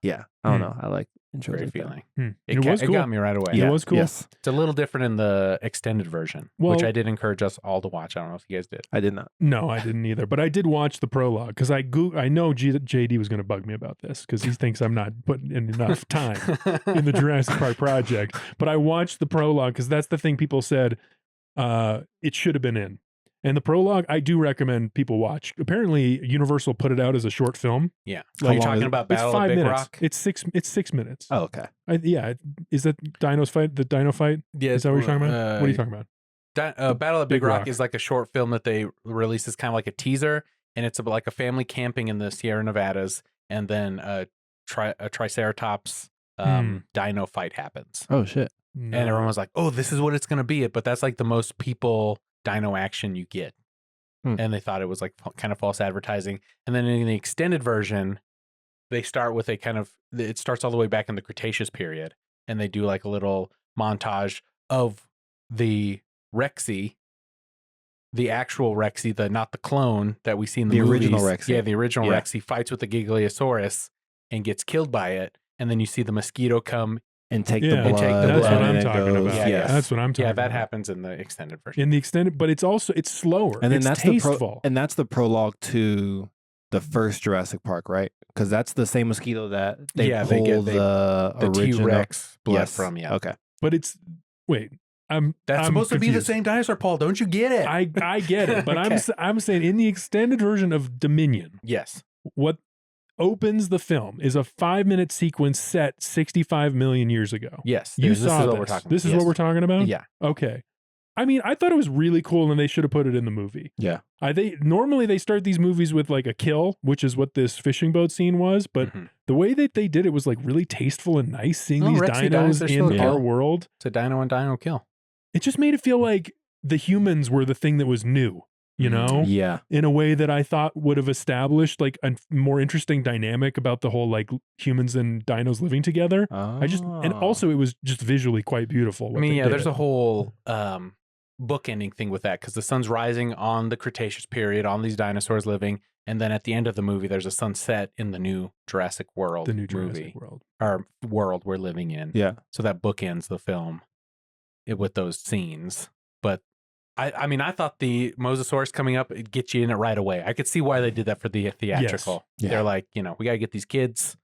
Yeah. I don't know. I like intros Great like that. feeling. It was It cool. got me right away. It was cool. Yes. It's a little different in the extended version, which Well- I did encourage us all to watch. I don't know if you guys did. I did not. No, I didn't either. But I did watch the prologue because I know JD was going to bug me about this because he thinks I'm not putting in enough time in the Jurassic Park project. But I watched the prologue because that's the thing people said it should have been in. And the prologue, I do recommend people watch. Apparently, Universal put it out as a short film. Yeah. How Are you long talking is it? about It's Battle 5 of Big minutes. Rock? It's 6 minutes. Oh, okay. Is that Dino's fight? The Dino fight? Yeah. Is that what you're talking about? What are you talking about? Battle of Big Big Rock Rock. is like a short film that they release as kind of like a teaser, and it's about like a family camping in the Sierra Nevadas, and then a Triceratops dino fight happens. Oh shit. No. And everyone was like, oh, this is what it's going to be. But that's like the most people dino action you get. And they thought it was like kind of false advertising. And then in the extended version, they start with it starts all the way back in the Cretaceous period. And they do like a little montage of the Rexy, the actual Rexy, not the clone that we see in the movies. original Rexy. Yeah, the original Yeah. Rexy fights with the Gigliosaurus and gets killed by it. And then you see the mosquito come. And take Yeah, the and blood. take the That's blood. what I'm and it talking goes- about. Yeah, That's what I'm talking Yeah, about. that happens in the extended version. In the extended, but it's slower. And then it's that's tasteful. that's the prologue to the first Jurassic Park, right? Because that's the same mosquito that they Yeah, pull they get the the original T-Rex blood Yes. from. Yeah. Okay. But it's wait. That's supposed to be the same dinosaur, Paul. Don't you get it? I get it, but Okay. I'm saying in the extended version of Dominion, Yes. what opens the film is a 5-minute sequence set 65 million years ago. Yes. You this saw is what this. we're talking This about. is what we're talking about? Yeah. Okay. I mean, I thought it was really cool and they should have put it in the movie. Yeah. Normally they start these movies with like a kill, which is what this fishing boat scene was, but the way that they did it was like really tasteful and nice seeing these Rexy dies, dinos they're still in a our kill. world. It's a dino and dino kill. It just made it feel like the humans were the thing that was new, you know? Yeah. In a way that I thought would have established like a more interesting dynamic about the whole like humans and dinos living together. And also it was just visually quite beautiful. I mean, there's a whole bookending thing with that because the sun's rising on the Cretaceous period, on these dinosaurs living, and then at the end of the movie, there's a sunset in the new Jurassic World movie, or world we're living in. Yeah. So that bookends the film with those scenes. But I mean, I thought the Mosasaurus coming up, it gets you in it right away. I could see why they did that for the theatrical. Yes. Yeah. They're like, we got to get these kids,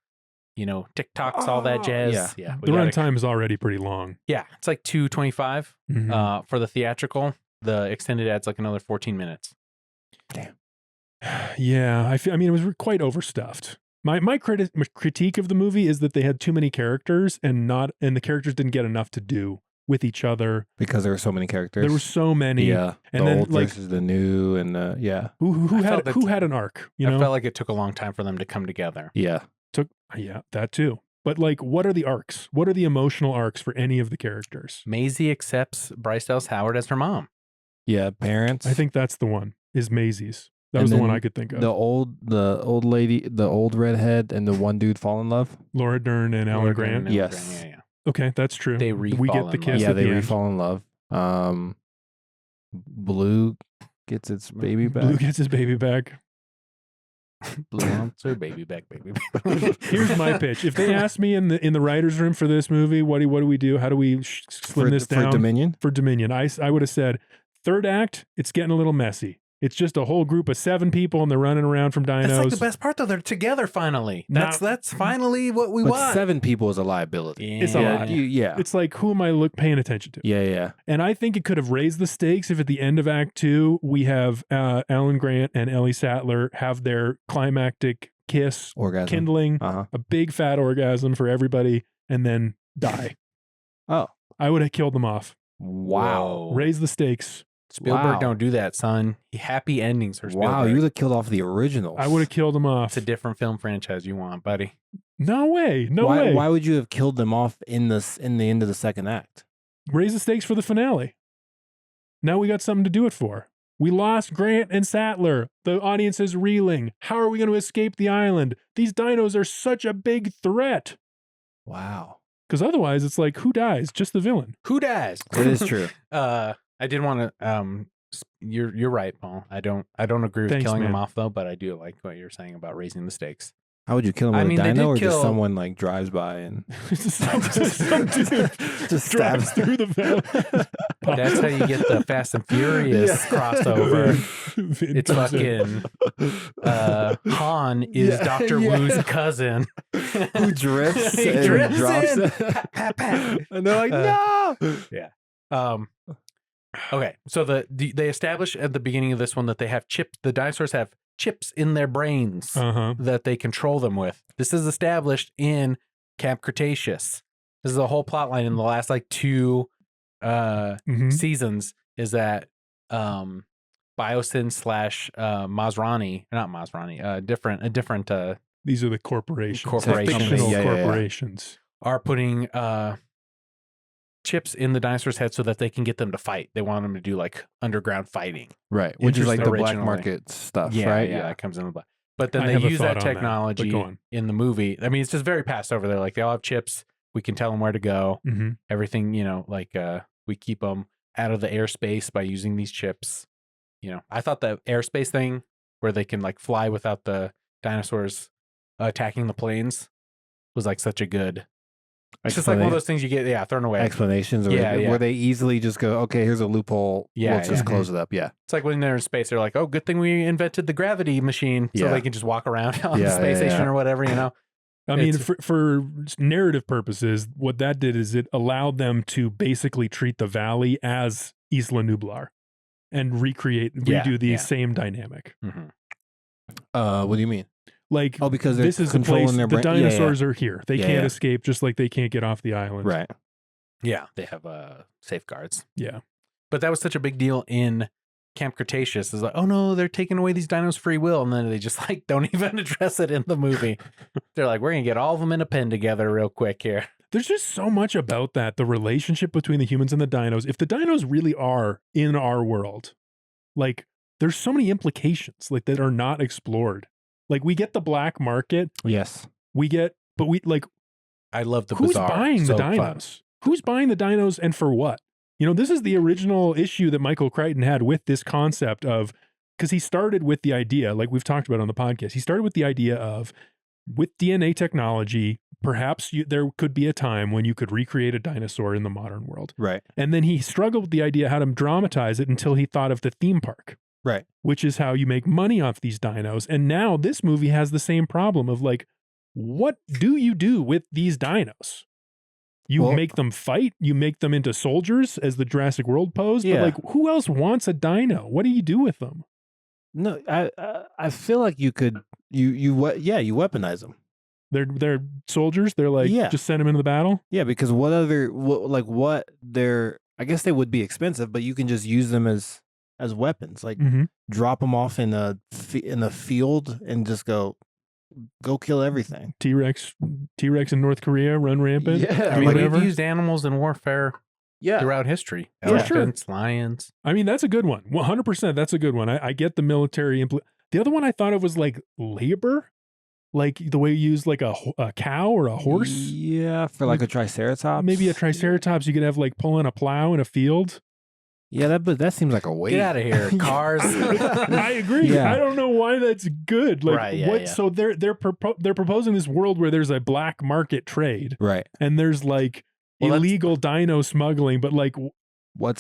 TikToks, all that jazz. Yeah. The runtime is already pretty long. Yeah. It's like 2:25 for the theatrical. The extended ad's like another 14 minutes. Damn. Yeah. I mean, it was quite overstuffed. My critique of the movie is that they had too many characters and the characters didn't get enough to do with each other because there were so many characters. There were so many. Yeah. And the then old like versus the new and who had an arc, I felt like it took a long time for them to come together. Yeah. That too. But like, what are the arcs? What are the emotional arcs for any of the characters? Maisie accepts Bryce Dallas Howard as her mom. Yeah, parents. I think that's the one. Is Maisie's. That was the one I could think of. The old lady, the old redhead, and the one dude fall in love. Laura Dern and Alan Grant. Yes. Yeah. Okay, that's true. We get the kiss. Yeah, at they the end. fall in love. Blue gets its baby back. Blue gets his baby back. Blue wants her baby back, baby. Here's my pitch. If they asked me in the writer's room for this movie, what do we do? How do we slim this down? For Dominion? For Dominion. I would have said, third act, it's getting a little messy. It's just a whole group of 7 people and they're running around from dinos. That's like the best part though. They're together finally. That's finally what we want. 7 people is a liability. Yeah. It's a lot. Yeah. It's like, who am I paying attention to? Yeah. And I think it could have raised the stakes if at the end of Act 2, we have Alan Grant and Ellie Sattler have their climactic kiss, orgasm, kindling, a big fat orgasm for everybody, and then die. Oh. I would have killed them off. Wow. Raise the stakes. Spielberg don't do that, son. Happy endings for Spielberg. Wow, you would have killed off the originals. I would have killed them off. It's a different film franchise you want, buddy. No way. No way. Why would you have killed them off in the end of the second act? Raise the stakes for the finale. Now we got something to do it for. We lost Grant and Sattler. The audience is reeling. How are we going to escape the island? These dinos are such a big threat. Wow. Because otherwise, it's like, who dies? Just the villain. Who dies? It is true. I did want to. You're right, Paul. I don't agree with killing them off though, but I do like what you're saying about raising the stakes. How would you kill him with a dino, or just someone like drives by and some dude just drives through the valley? That's how you get the Fast and Furious crossover. It's fucking Han is Dr. Wu's cousin who drifts he and drifts drops in. it. Pat, pat, pat. And they're like, no. Yeah. Okay. So they establish at the beginning of this one that they have chips. The dinosaurs have chips in their brains that they control them with. This is established in Camp Cretaceous. This is a whole plot line in the last like 2 seasons is that Biosyn / Masrani, not Masrani, a different these are the corporations. Corporations are putting chips in the dinosaurs' head so that they can get them to fight. They want them to do like underground fighting. Right. Which is like the black market stuff, right? Yeah, that comes in the black. But then they use that technology in the movie. I mean, it's just very passed over. They're like, they all have chips. We can tell them where to go. Everything, we keep them out of the airspace by using these chips. I thought the airspace thing where they can like fly without the dinosaurs attacking the planes was like such a good. It's just like one of those things you get, thrown away. Explanations, where they easily just go, okay, here's a loophole. Let's just close it up. Yeah. It's like when they're in space, they're like, oh, good thing we invented the gravity machine so they can just walk around on the space station or whatever, I mean, for narrative purposes, what that did is it allowed them to basically treat the valley as Isla Nublar and redo the same dynamic. Mm-hmm. What do you mean? Like, because this is the place, their the brain. dinosaurs are here. They can't escape, just like they can't get off the island. Right. Yeah, they have safeguards. Yeah. But that was such a big deal in Camp Cretaceous. It's like, oh no, they're taking away these dinos' free will. And then they just like don't even address it in the movie. They're like, we're going to get all of them in a pen together real quick here. There's just so much about that, the relationship between the humans and the dinos. If the dinos really are in our world, like there's so many implications like that are not explored. Like we get the black market. Yes. I love the who's bizarre. buying so the dinos? fun. Who's buying the dinos and for what? You know, this is the original issue that Michael Crichton had with this concept of, because he started with the idea, like we've talked about on the podcast, he started with the idea of, with DNA technology, perhaps there could be a time when you could recreate a dinosaur in the modern world. Right. And then he struggled with the idea how to dramatize it until he thought of the theme park. Right. Which is how you make money off these dinos. And now this movie has the same problem of like, what do you do with these dinos? You make them fight, you make them into soldiers as the Jurassic World pose, but like who else wants a dino? What do you do with them? No, I feel like you could you weaponize them. They're soldiers. They're like just send them into the battle. Yeah, because I guess they would be expensive, but you can just use them as weapons. Like drop them off in a field and just go kill everything. T-Rex in North Korea run rampant. Yeah, I mean, we've used animals in warfare throughout history. Elephants, lions. I mean, that's a good one. 100%. That's a good one. I get the military. The other one I thought of was like labor, like the way you use like a cow or a horse. Yeah, for like a triceratops. Maybe a triceratops you could have like pulling a plow in a field. Yeah, that seems like a waste. Get out of here, cars. I agree. Yeah. I don't know why that's good. Like, So they're proposing this world where there's a black market trade, right? And there's like illegal dino smuggling, but like,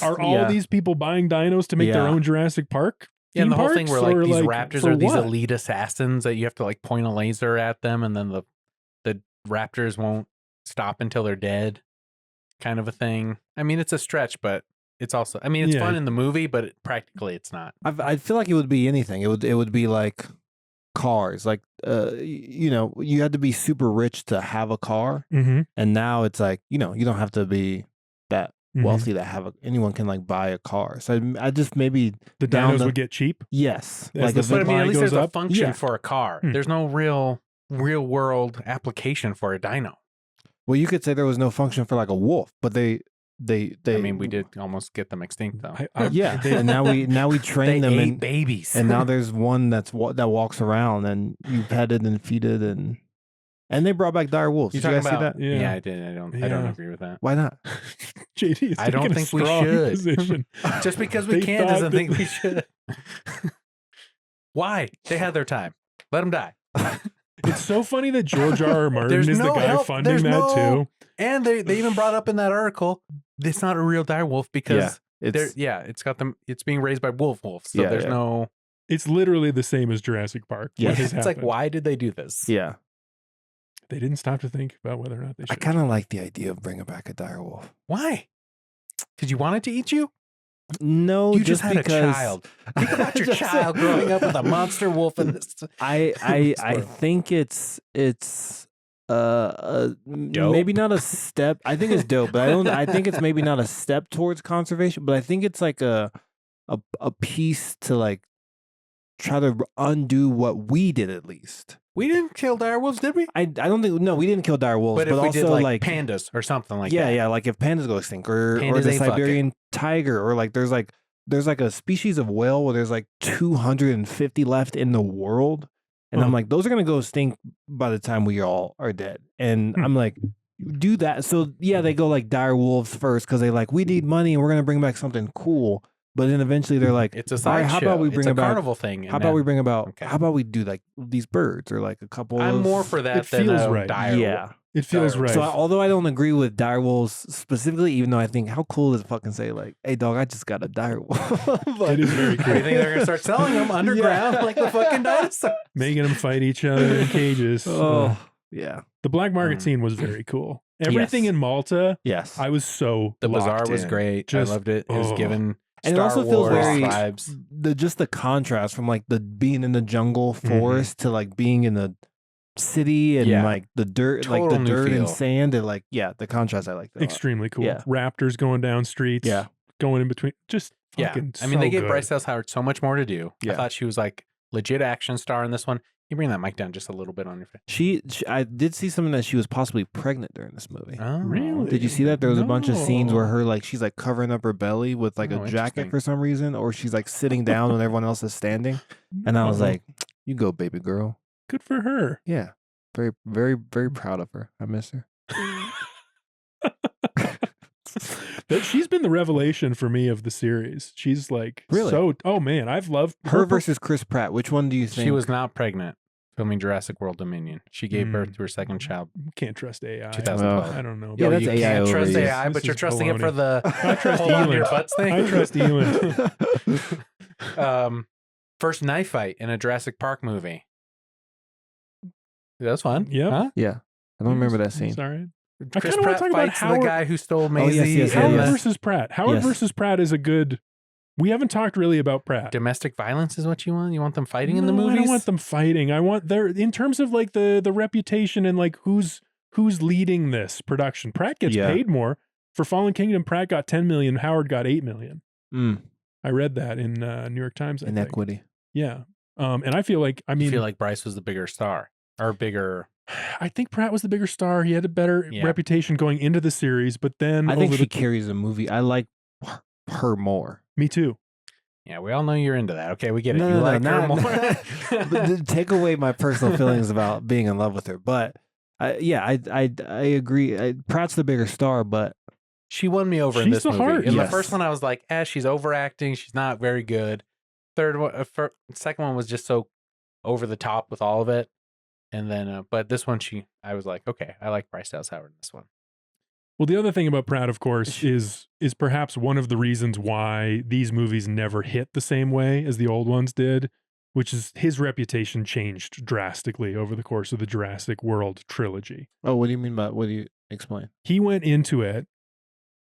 are all these people buying dinos to make their own Jurassic Park? Yeah, and the whole thing where like these like, raptors are these elite assassins that you have to like point a laser at them, and then the raptors won't stop until they're dead, kind of a thing. I mean, it's a stretch, but. It's also, I mean, it's fun in the movie, but practically it's not. I feel like it would be anything. It would be like cars. Like, you had to be super rich to have a car. Mm-hmm. And now it's like, you don't have to be that wealthy to anyone can like buy a car. So I just maybe. The dinos would get cheap? Yes. But I mean, at least there's a function for a car. There's no real world application for a dino. Well, you could say there was no function for like a wolf, but they I mean, we did almost get them extinct, though. And now we train them and babies, and now there's one that walks around, and you pet it and feed it, and they brought back dire wolves. Did you guys see that? Yeah, I did. I don't agree with that. Why not? JD, I don't think we should. Just because we can doesn't think we should. Why? They had their time. Let them die. It's so funny that George R.R. Martin is the guy funding that too. And they even brought up in that article, it's not a real dire wolf because it's got them. It's being raised by wolves. So there's no. It's literally the same as Jurassic Park. Yeah, it's like, why did they do this? Yeah, they didn't stop to think about whether or not they should. I kind of like the idea of bringing back a dire wolf. Why? Did you want it to eat you? No, you just had a child. Think about your child growing up with a monster wolf in this. I think it's maybe not a step. I think it's dope, but I think it's maybe not a step towards conservation, but I think it's like a piece to like try to undo what we did at least. We didn't kill dire wolves, did we? I don't think we didn't kill dire wolves, but if we also did like pandas or something like that. Yeah, like if pandas go extinct or the Siberian tiger, or like there's like a species of whale where there's like 250 left in the world. And I'm like, those are going to go extinct by the time we all are dead. And I'm like, do that. So yeah, they go like dire wolves first because they like, we need money and we're going to bring back something cool. But then eventually they're like, it's a side how show. about we bring it's a about carnival thing? How about we bring about? How about we do like these birds or like a couple? I'm more for that. It feels right. Dire it feels right. So although I don't agree with dire wolves specifically, even though I think how cool is it fucking say like, hey dog, I just got a dire wolf. It is very cool. You think they're gonna start selling them underground like the fucking dinosaurs, making them fight each other in cages? Yeah. The black market scene was very cool. Everything in Malta. Yes. I was so The locked bazaar was in. great. I loved it. It was given and Star it also Wars feels very vibes. Just the contrast from like the being in the jungle forest to like being in the city and like the dirt, Total like the new dirt feel. and sand, and like the contrast I like that. Extremely cool. Yeah. Raptors going down streets. Yeah. Going in between. Just fucking I mean, they gave good. Bryce Dallas Howard so much more to do. Yeah. I thought she was like legit action star in this one. You bring that mic down just a little bit on your face. She I did see something that she was possibly pregnant during this movie. Oh, really? Did you see that? There was a bunch of scenes where No. her like she's like covering up her belly with like Oh, a jacket interesting. for some reason, or she's like sitting down when everyone else is standing. And I was No. like, "You go, baby girl." Good for her. Yeah, very, very, very proud of her. I miss her. That she's been the revelation for me of the series. She's like Really? oh man, I've loved Her versus Chris Pratt. Which one do you think? She was not pregnant filming Jurassic World Dominion. She gave birth to her second child. Can't trust AI. 2012. I don't know. Yeah, Yo, that's you AI can't over trust you. AI, This but you're is trusting it for baloney. the I trust hold on your Eeland. butts thing. I trust Eeland. First knife fight in a Jurassic Park movie. That was fun. Yep. Huh? Yeah, I don't remember that scene. Sorry. I Chris kinda wanna Pratt talk about fights the Howard- guy who stole Maisie. yes, Howard in yes. the- versus Pratt. Howard Yes. versus Pratt is a good. We haven't talked really about Pratt. Domestic violence is what you want? You want them fighting in the No, movies? I don't want them fighting. I want their in terms of like the reputation and like who's leading this production. Pratt gets Yeah. paid more for Fallen Kingdom. Pratt got 10 million. Howard got 8 million. Mm, I read that in New York Times. I think. inequity. Yeah. And I feel like I I mean feel like Bryce was the bigger star or bigger. I think Pratt was the bigger star. He had a better Yeah. reputation going into the series, but then I think over she the carries the movie. I like her more. me too. Yeah, we all know you're into that. Okay, we get it. No, you no, like no, her more. But take away my personal feelings about being in love with her. But I agree. Pratt's the bigger star, but She won me over in She's this the movie. heart. In the Yes. first one, I was like, she's overacting. She's not very good. Third one, second one was just so over the top with all of it. And then, but this one, I was like, okay, I like Bryce Dallas Howard in this one. Well, the other thing about Pratt, of course, is perhaps one of the reasons why these movies never hit the same way as the old ones did, which is his reputation changed drastically over the course of the Jurassic World trilogy. oh, what do you mean by what do you explain? He went into it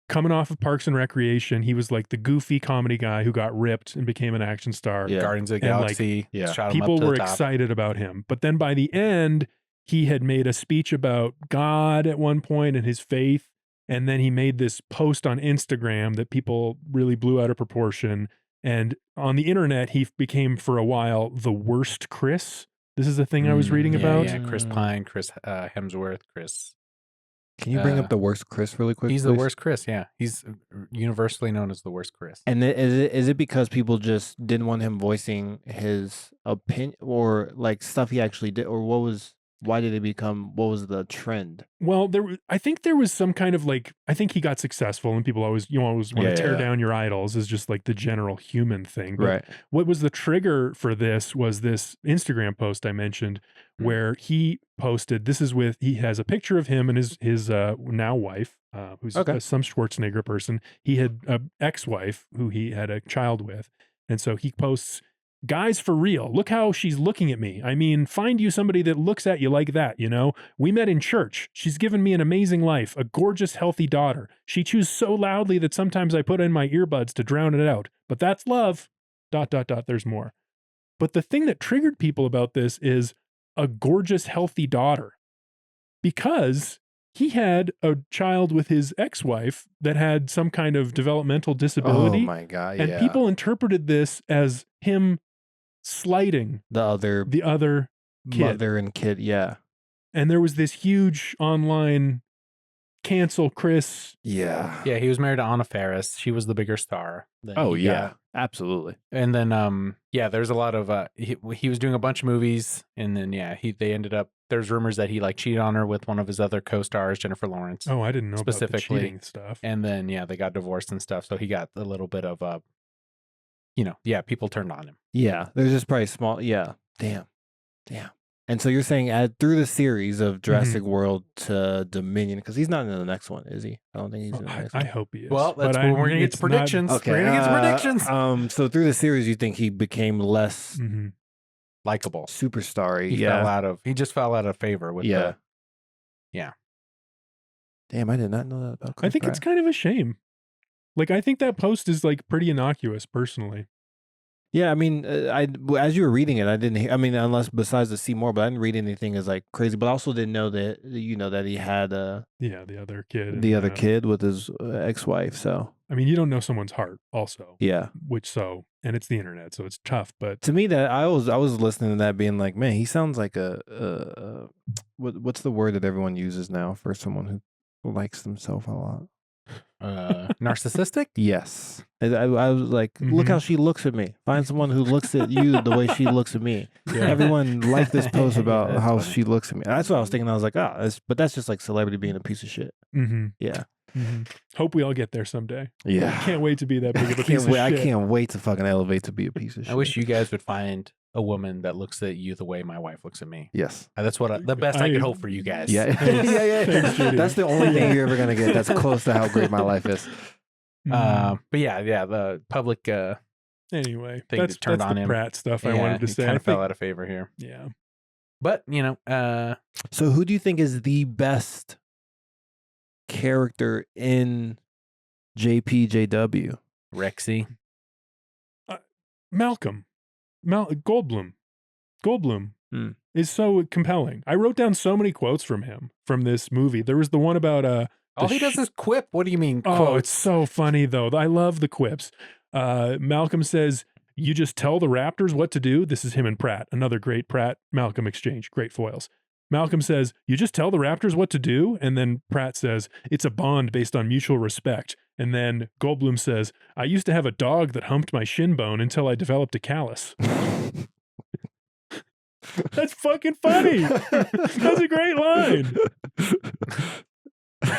coming off of Parks and Recreation. He was like the goofy comedy guy who got ripped and became an action star. Yeah. Guardians of the And, like, Galaxy. yeah. Shot him People up to were the top. excited about him. But then by the end, he had made a speech about God at one point and his faith. And then he made this post on Instagram that people really blew out of proportion. And on the internet, he became for a while the worst Chris. This is a thing I was reading about. Yeah, Chris Pine, Chris Hemsworth, Chris. Can you bring up the worst Chris really quick? He's the please? worst Chris. Yeah, he's universally known as the worst Chris. And is it because people just didn't want him voicing his opinion or like stuff he actually did, or why did it become? What was the trend? Well, I think there was some kind of like, I think he got successful and people always want to tear down your idols is just like the general human thing. But what was the trigger for this was this Instagram post I mentioned where he posted, he has a picture of him and his now wife, who's some Schwarzenegger person. He had an ex-wife who he had a child with. And so he posts, "Guys, for real, look how she's looking at me. I mean, find you somebody that looks at you like that, you know? We met in church. She's given me an amazing life, a gorgeous, healthy daughter. She chews so loudly that sometimes I put in my earbuds to drown it out. But that's love. ... There's more." But the thing that triggered people about this is a gorgeous, healthy daughter. Because he had a child with his ex-wife that had some kind of developmental disability. Oh my god! And people interpreted this as him slighting the other kid. mother and kid. Yeah. And there was this huge online cancel Chris. Yeah. Yeah, he was married to Anna Faris. She was the bigger star. Oh yeah, absolutely. And then there's a lot of he was doing a bunch of movies, and then they ended up, there's rumors that he like cheated on her with one of his other co-stars, Jennifer Lawrence. Oh, I didn't know specifically about the cheating stuff. And then they got divorced and stuff, so he got a little bit of people turned on him. Yeah, there's just probably small. Yeah, damn. And so you're saying through the series of Jurassic World to Dominion, because he's not in the next one, is he? I don't think he's in the next I one. hope he is. Well, that's when we're gonna get to predictions. Okay, We're gonna get to predictions. So through the series, you think he became less Likeable. superstar-y? He just fell out of favor with Damn, I did not know that about Chris I think Pratt. it's kind of a shame. Like, I think that post is like pretty innocuous, personally. Yeah, I mean, as you were reading it, I didn't hear, I mean, unless besides the see more, but I didn't read anything as like crazy. But I also didn't know that that he had the other kid, the other kid with his ex-wife. So I mean, you don't know someone's heart, also. yeah, and it's the internet, so it's tough. But to me, that I was listening to that, being like, man, he sounds like what's the word that everyone uses now for someone who likes themselves a lot? Narcissistic? Yes. I was like, look how she looks at me. Find someone who looks at you the way she looks at me. Yeah. Everyone liked this post about That's how funny. she looks at me. That's what I was thinking. I was like, but that's just like celebrity being a piece of shit. Mm-hmm. Yeah. Mm-hmm. Hope we all get there someday. Yeah. Can't wait to be that big of a piece of shit. I can't wait to fucking elevate to be a piece of shit. I wish you guys would find a woman that looks at you the way my wife looks at me. Yes. That's the best I could hope for you guys. Yeah. Thanks, Judy. That's the only thing you're ever going to get that's close to how great my life is. But yeah, the public anyway, thing that's that turned on the him. Pratt stuff I wanted to say. Kind of fell out of favor here. Yeah. But, So who do you think is the best character in JPJW? Rexy. Malcolm. Goldblum Hmm. is so compelling. I wrote down so many quotes from him from this movie. There was the one about all he does is quip. What do you mean? Oh, quotes? it's so funny though. I love the quips. Malcolm says, "You just tell the Raptors what to do." This is him and Pratt. Another great Pratt Malcolm exchange. Great foils. Malcolm says, "You just tell the Raptors what to do," and then Pratt says, "It's a bond based on mutual respect." And then Goldblum says, "I used to have a dog that humped my shin bone until I developed a callus." That's fucking funny. That's a great line.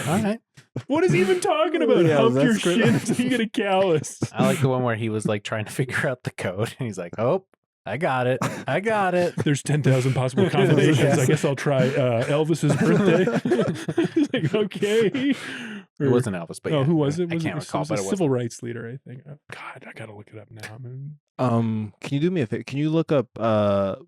All right. What is he even talking about? Yeah, Hump your that's great. shin until you get a callus. I like the one where he was like trying to figure out the code, and he's like, "Oh, I got it. There's 10,000 possible combinations. Yes. I guess I'll try Elvis's birthday. He's like, okay. It wasn't Elvis, but oh, yeah. who was it? I can't recall, it but was it a was civil rights leader, I think. God, I gotta look it up now. Man. Can you do me a favor? Can you look up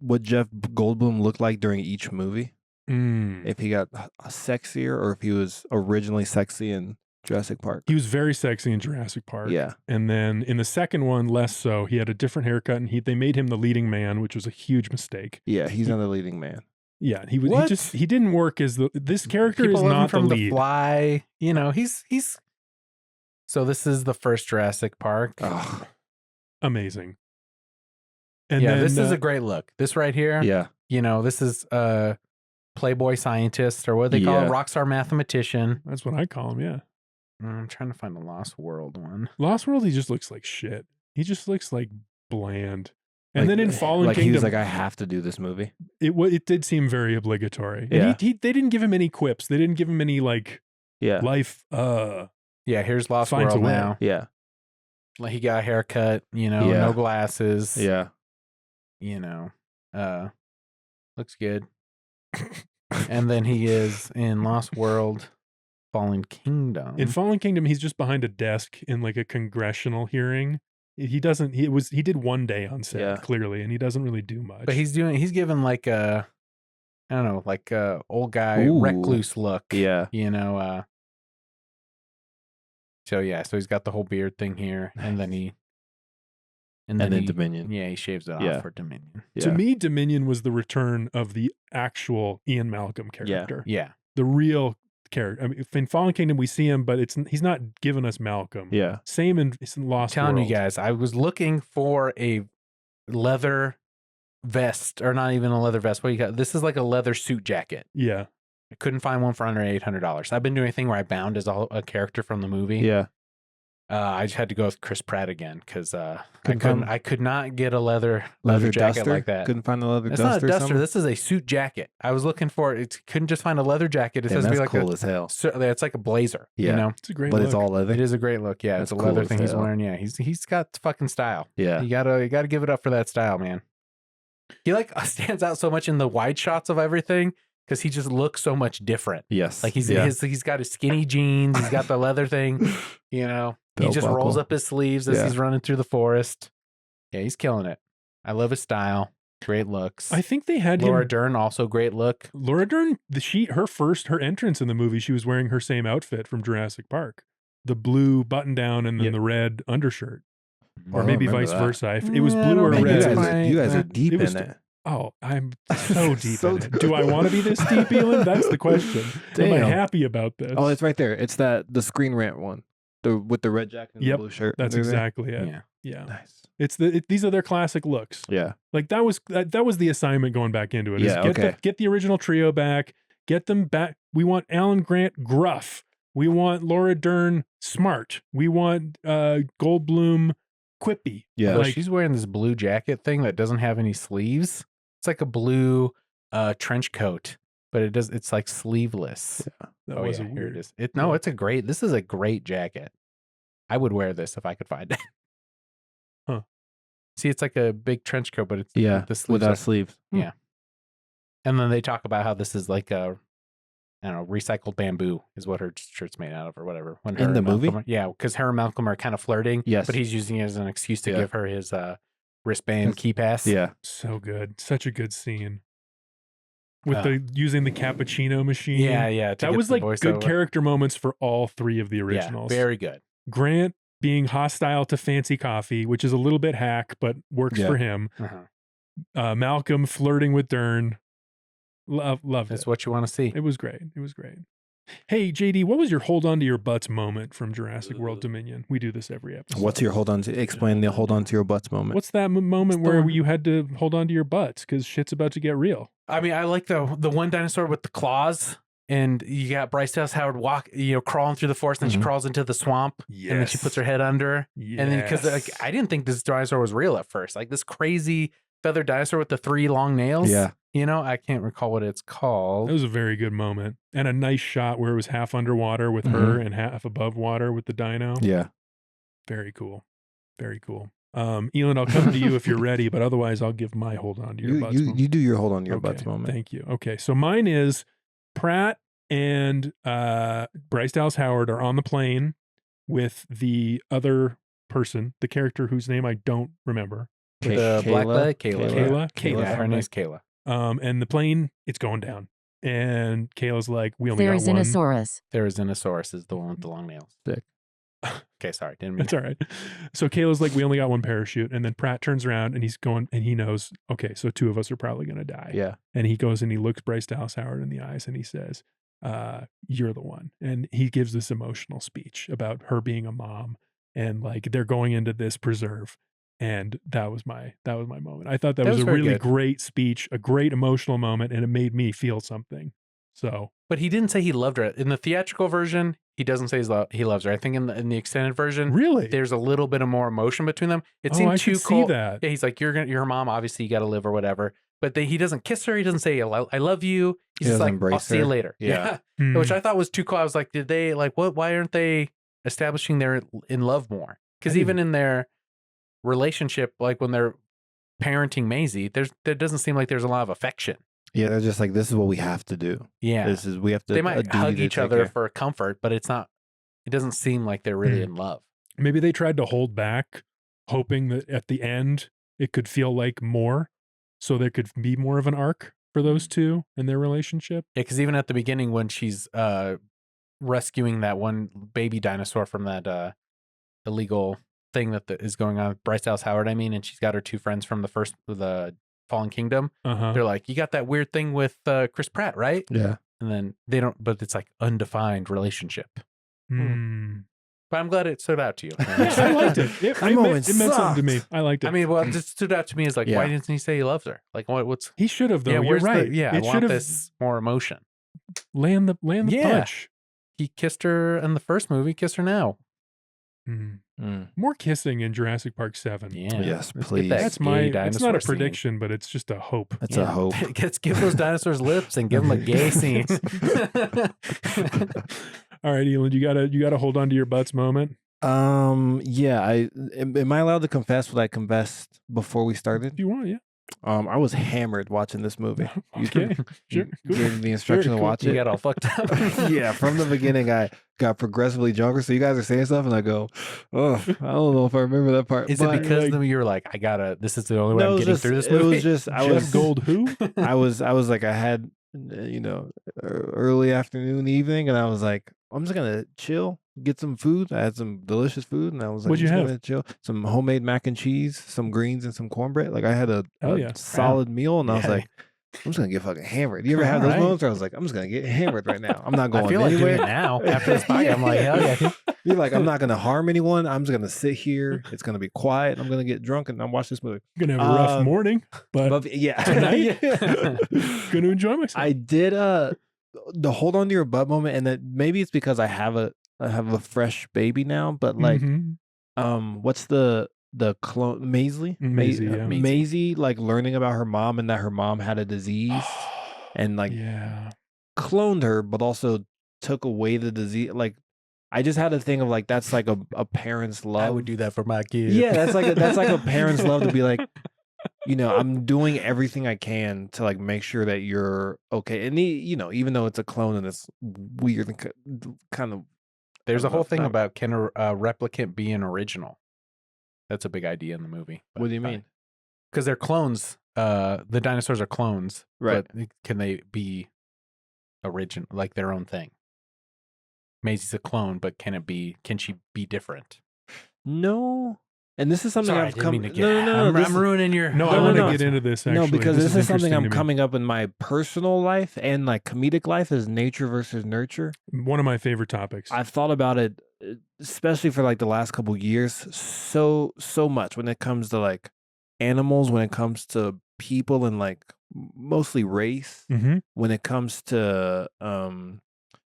what Jeff Goldblum looked like during each movie? If he got sexier or if he was originally sexy in Jurassic Park. He was very sexy in Jurassic Park. Yeah. And then in the second one, less so. He had a different haircut, and they made him the leading man, which was a huge mistake. Yeah, he's not the leading man. Yeah, he didn't work as this character People is love him not from the The lead. Fly. He's. So this is the first Jurassic Park. Oh, Amazing. And yeah, then, this is a great look. This right here. yeah. This is Playboy scientist, or what do they call it? Yeah. Rockstar mathematician. that's what I call him. Yeah. I'm trying to find the Lost World one. Lost World, he just looks like shit. He just looks like bland. And then in Fallen Kingdom, he was like, I have to do this movie. it did seem very obligatory. Yeah. And they didn't give him any quips. They didn't give him any like Yeah. life. Yeah, here's Lost Finds a World way. now. Yeah. Like he got a haircut, Yeah. no glasses. Yeah. Looks good. And then he is in Lost World, Fallen Kingdom. In Fallen Kingdom, he's just behind a desk in like a congressional hearing. He did one day on set, Yeah. clearly, and he doesn't really do much. But he's given like a, I don't know, like a old guy Ooh. recluse look. Yeah. So yeah, so he's got the whole beard thing here, and then And then Dominion. Yeah, he shaves it Yeah. off for Dominion. Yeah. To me, Dominion was the return of the actual Ian Malcolm character. Yeah. The real character. I mean, in Fallen Kingdom, we see him, but he's not giving us Malcolm. Yeah. Same in Lost Telling World. you guys, I was looking for a leather vest, or not even a leather vest. What you got? This is like a leather suit jacket. Yeah. I couldn't find one for under $800. I've been doing a thing where I bound as a character from the movie. Yeah. I just had to go with Chris Pratt again because Couldn't find- I could not get a leather Leather jacket duster? like that. Couldn't find the leather It's duster. not a duster. somewhere? This is a suit jacket. I was looking for it. It couldn't just find a leather jacket. It Damn, has to be that's like cool as hell. it's like a blazer. Yeah. It's a great But look. it's all leather. It is a great look. Yeah, That's it's a cool leather as thing he's hell. wearing. Yeah, he's got fucking style. Yeah. You gotta give it up for that style, man. He like stands out so much in the wide shots of everything because he just looks so much different. Yes. Like he's yeah. he's got his skinny jeans. He's got the leather thing. He Belt just rolls buckle. up his sleeves as Yeah. he's running through the forest. Yeah, he's killing it. I love his style. Great looks. I think they had Laura him. Dern, also great look. Laura Dern, her entrance in the movie, she was wearing her same outfit from Jurassic Park, the blue button down and then the red undershirt, or maybe vice versa. It was blue or red. You guys are deep in it. Oh, I'm so deep in it. Do I want to be this deep, Eeland? That's the question. Am I happy about this? Oh, it's right there. It's the Screen Rant one, with the red jacket and the blue shirt. That's exactly it. Yeah. Nice. These are their classic looks. Yeah. Like that was the assignment going back into it. Yeah. Get the original trio back. Get them back. We want Alan Grant gruff. We want Laura Dern smart. We want Goldblum quippy. Yeah. Like, she's wearing this blue jacket thing that doesn't have any sleeves. It's like a blue trench coat, but it's like sleeveless. Yeah. That was weird. Here it is. This is a great jacket. I would wear this if I could find it. Huh. See, it's like a big trench coat, but it's the sleeves without sleeves. Yeah. And then they talk about how this is like recycled bamboo is what her shirt's made out of or whatever. In the movie? Because her and Malcolm are kind of flirting. Yes. But he's using it as an excuse to give her his wristband key pass. Yeah. So good. Such a good scene. With using the cappuccino machine. Yeah. That was like good character moments for all three of the originals. Yeah, very good. Grant being hostile to fancy coffee, which is a little bit hack, but works for him. Uh-huh. Malcolm flirting with Dern. Loved it. That's what you want to see. It was great. Hey, JD, what was your hold on to your butts moment from Jurassic World Dominion? We do this every episode. What's your hold on to? Explain the hold on to your butts moment. What's that moment where you had to hold on to your butts because shit's about to get real? I mean, I like the one dinosaur with the claws, and you got Bryce Dallas Howard crawling through the forest, and then she crawls into the swamp, and then she puts her head under, and then because I didn't think this dinosaur was real at first, like this crazy feathered dinosaur with the 3 long nails. Yeah. I can't recall what it's called. It was a very good moment. And a nice shot where it was half underwater with her and half above water with the dino. Yeah. Very cool. Very cool. Eeland, I'll come to you if you're ready, but otherwise I'll give my hold on to your butts moment. You do your hold on to your butts moment. Thank you. Okay. So mine is Pratt and Bryce Dallas Howard are on the plane with the other person, the character whose name I don't remember. The black leg? Kayla. Yeah, her name's Kayla. And the plane, it's going down. And Kayla's like, we only got one. Therizinosaurus is the one with the long nails. Sick. Okay, sorry. Didn't mean That's all right. So Kayla's like, we only got one parachute. And then Pratt turns around and he's going, and he knows, okay, so 2 of us are probably going to die. Yeah. And he goes and he looks Bryce Dallas Howard in the eyes and he says, you're the one. And he gives this emotional speech about her being a mom and like they're going into this preserve. And that was my moment. I thought that was a really great speech, a great emotional moment, and it made me feel something. So, but he didn't say he loved her in the theatrical version. He doesn't say he loves her. I think in the extended version, really, there's a little bit of more emotion between them. It seemed too cold. Yeah, he's like, you're her mom. Obviously, you got to live or whatever. But he doesn't kiss her. He doesn't say I love you. He's just like, I'll see you later. Yeah. Which I thought was too cool. I was like, did they what? Why aren't they establishing they're in love more? Because even in their relationship, like when they're parenting Maisie, there doesn't seem like there's a lot of affection. Yeah, they're just like, this is what we have to do. Yeah, we have to. They might hug each other for comfort, but it's not. It doesn't seem like they're really in love. Maybe they tried to hold back, hoping that at the end it could feel like more, so there could be more of an arc for those two in their relationship. Yeah, because even at the beginning when she's rescuing that one baby dinosaur from that illegal thing that is going on with Bryce Dallas Howard, and she's got her 2 friends from the Fallen Kingdom. They're like, you got that weird thing with Chris Pratt, right? Yeah. And then they don't, but it's like undefined relationship. But I'm glad it stood out to you. I liked it. It meant something to me. I liked it. What just stood out to me is like, why didn't he say he loves her? Like, what's he should have though. Yeah, you're right. I want this more emotion. Land the punch. He kissed her in the first movie. Kiss her now. More kissing in Jurassic Park 7. Yeah. Yes, please. That's it's not a prediction, but it's just a hope. That's a hope. Let's give those dinosaurs lips and give them a gay scene. All right, Eeland, you gotta hold on to your butts moment. Yeah. Am I allowed to confess what I confessed before we started? If you want, yeah. I was hammered watching this movie. Okay, sure. You gave me the instruction to watch You it. got all fucked up. Yeah, from the beginning, I got progressively drunker. So you guys are saying stuff, and I go, "Oh, I don't know if I remember that part." Is it because you were like, I gotta? This is the only way I'm getting through this movie. It was just I Jeff was Gold who? I was like I had early afternoon, evening, and I was like, I'm just gonna chill, get some food. I had some delicious food, and I was like, What'd you I'm just have? gonna chill. Some homemade mac and cheese, some greens, and some cornbread. Like I had a yeah. solid meal, and I was Yeah. like, I'm just gonna get fucking hammered. You ever have those Alright. moments where I was like, I'm just gonna get hammered right now. I'm not going I feel like doing anywhere. it now after this podcast. I'm like, hell yeah. You're like, I'm not gonna harm anyone. I'm just gonna sit here. It's gonna be quiet. I'm gonna get drunk and I'm watch this movie. I'm gonna have a rough morning, but yeah, tonight, gonna enjoy myself. I did the hold on to your butt moment, and that maybe it's because I have a fresh baby now, but like what's the clone Maisie? Maisie, yeah. Maisie, like learning about her mom and that her mom had a disease and like cloned her, but also took away the disease. Like I just had a thing of like that's like a parent's love. I would do that for my kid. Yeah, that's like a parent's love to be like, I'm doing everything I can to like make sure that you're okay. And even though it's a clone and it's weird and kind of. There's a whole thing about can a replicant be an original? That's a big idea in the movie. What do you mean? Because they're clones. The dinosaurs are clones, right? But can they be original, like their own thing? Maisie's a clone, but can she be different? No. And this is something Sorry, I've come. No. I'm ruining your. No, I want to get into this. Actually, no, because this is something I'm interesting to me. coming up in my personal life and like comedic life is nature versus nurture. One of my favorite topics. I've thought about it, especially for like the last couple of years, so much when it comes to like animals, when it comes to people, and like mostly race. When it comes to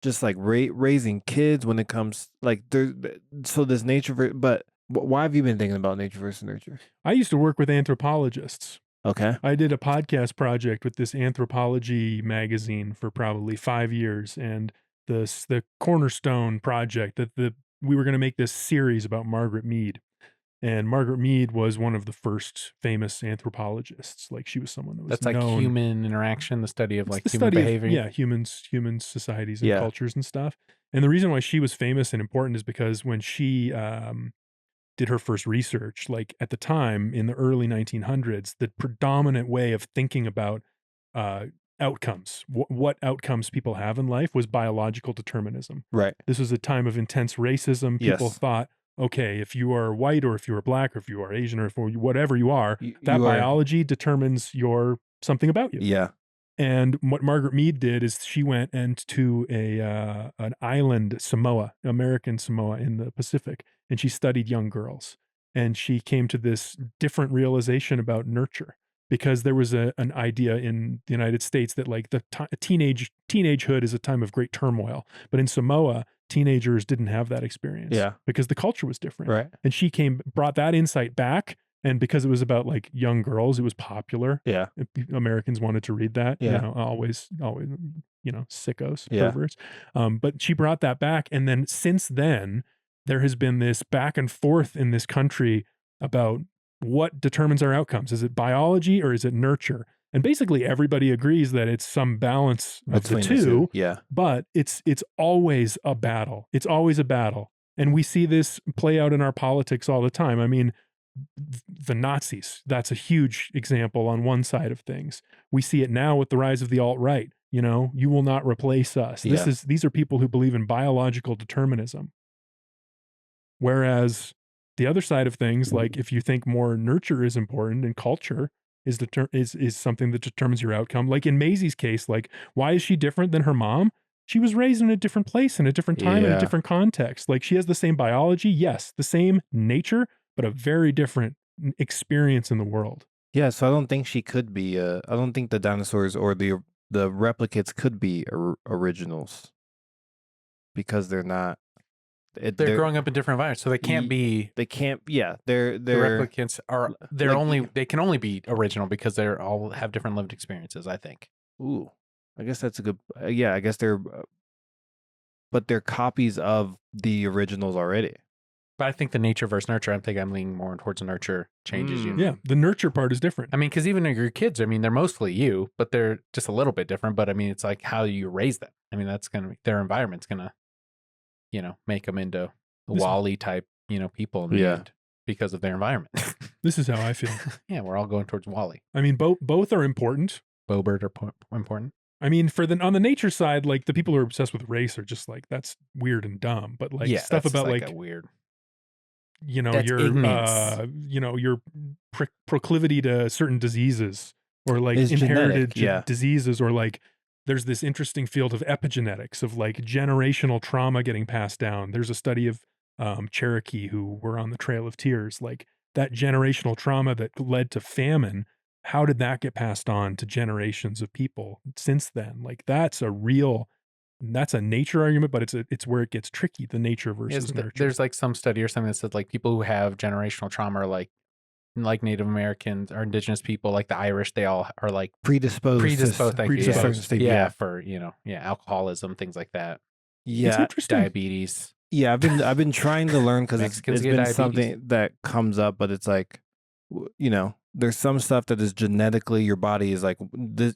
just like raising kids, when it comes like this nature, but. Why have you been thinking about nature versus nurture? I used to work with anthropologists. Okay. I did a podcast project with this anthropology magazine for probably 5 years, and the cornerstone project that we were going to make this series about Margaret Mead. And Margaret Mead was one of the first famous anthropologists. Like she was someone that was That's known. like human interaction, the study of like the human study behavior. Of, human societies and cultures and stuff. And the reason why she was famous and important is because when she did her first research, like at the time in the early 1900s, the predominant way of thinking about outcomes, what outcomes people have in life was biological determinism. Right. This was a time of intense racism. People thought, okay, if you are white or if you are black or if you are Asian or if whatever you are, biology determines something about you. Yeah. And what Margaret Mead did is she went to an island, Samoa, American Samoa in the Pacific, and she studied young girls. And she came to this different realization about nurture, because there was an idea in the United States that like the teenagehood is a time of great turmoil. But in Samoa, teenagers didn't have that experience because the culture was different. Right. And she brought that insight back. And because it was about like young girls, it was popular. Yeah. Americans wanted to read that. Yeah. Always, sickos, perverts. But she brought that back. And then since then, there has been this back and forth in this country about what determines our outcomes. Is it biology or is it nurture? And basically everybody agrees that it's some balance of the two. Yeah. But it's always a battle. It's always a battle. And we see this play out in our politics all the time. I mean, the Nazis, that's a huge example on one side of things. We see it now with the rise of the alt-right. You will not replace us. These are people who believe in biological determinism. Whereas the other side of things, like if you think more nurture is important and culture is something that determines your outcome. Like in Maisie's case, like why is she different than her mom? She was raised in a different place, in a different time, in a different context. Like she has the same biology, yes, the same nature, but a very different experience in the world. Yeah, so I don't think she could be. I don't think the dinosaurs or the replicates could be originals because they're not. They're growing up in different environments, so they can't be. They can't. Yeah, the replicants are. They can only be original because they're all have different lived experiences. I think. Ooh, I guess that's a good. I guess they're. But they're copies of the originals already. But I think the nature versus nurture, I think I'm leaning more towards nurture changes you. Yeah, the nurture part is different. I mean, because even your kids, I mean, they're mostly you, but they're just a little bit different. But I mean, it's like how you raise them. I mean, that's going to, their environment's going to, make them into Wall-E type, people in the end because of their environment. This is how I feel. Yeah, we're all going towards Wall-E. I mean, both are important. Bobert are important. I mean, on the nature side, like the people who are obsessed with race are just like, that's weird and dumb. But like stuff about like a weird, your your proclivity to certain diseases or like It's inherited genetic, diseases, or like there's this interesting field of epigenetics of like generational trauma getting passed down. There's a study of Cherokee who were on the Trail of Tears, like that generational trauma that led to famine. How did that get passed on to generations of people since then? Like that's a nature argument, but it's where it gets tricky, the nature versus nurture. There's like some study or something that said like people who have generational trauma are like Native Americans or indigenous people, like the Irish, they all are like predisposed for alcoholism, things like that. Yeah, it's interesting. Diabetes. Yeah, I've been trying to learn because it's been diabetes. something that comes up, but it's like, there's some stuff that is genetically your body is like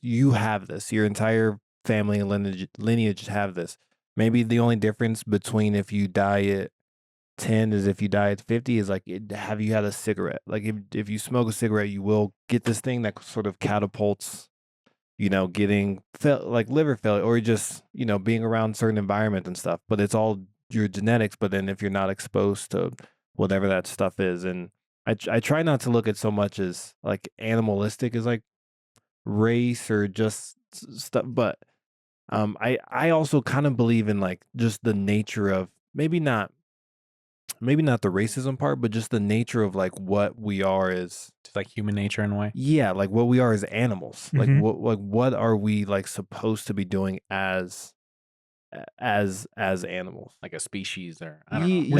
you have this, your entire family and lineage have this. Maybe the only difference between if you die at 10 is if you die at 50 is like, have you had a cigarette? Like if you smoke a cigarette, you will get this thing that sort of catapults, getting like liver failure or just, being around certain environments and stuff, but it's all your genetics. But then if you're not exposed to whatever that stuff is, and I try not to look at so much as like animalistic as like race or just stuff, but I also kind of believe in like just the nature of maybe not the racism part, but just the nature of like what we are as just like human nature in a way. Yeah, like what we are as animals. Mm-hmm. Like what are we like supposed to be doing as animals, like a species, or I don't know.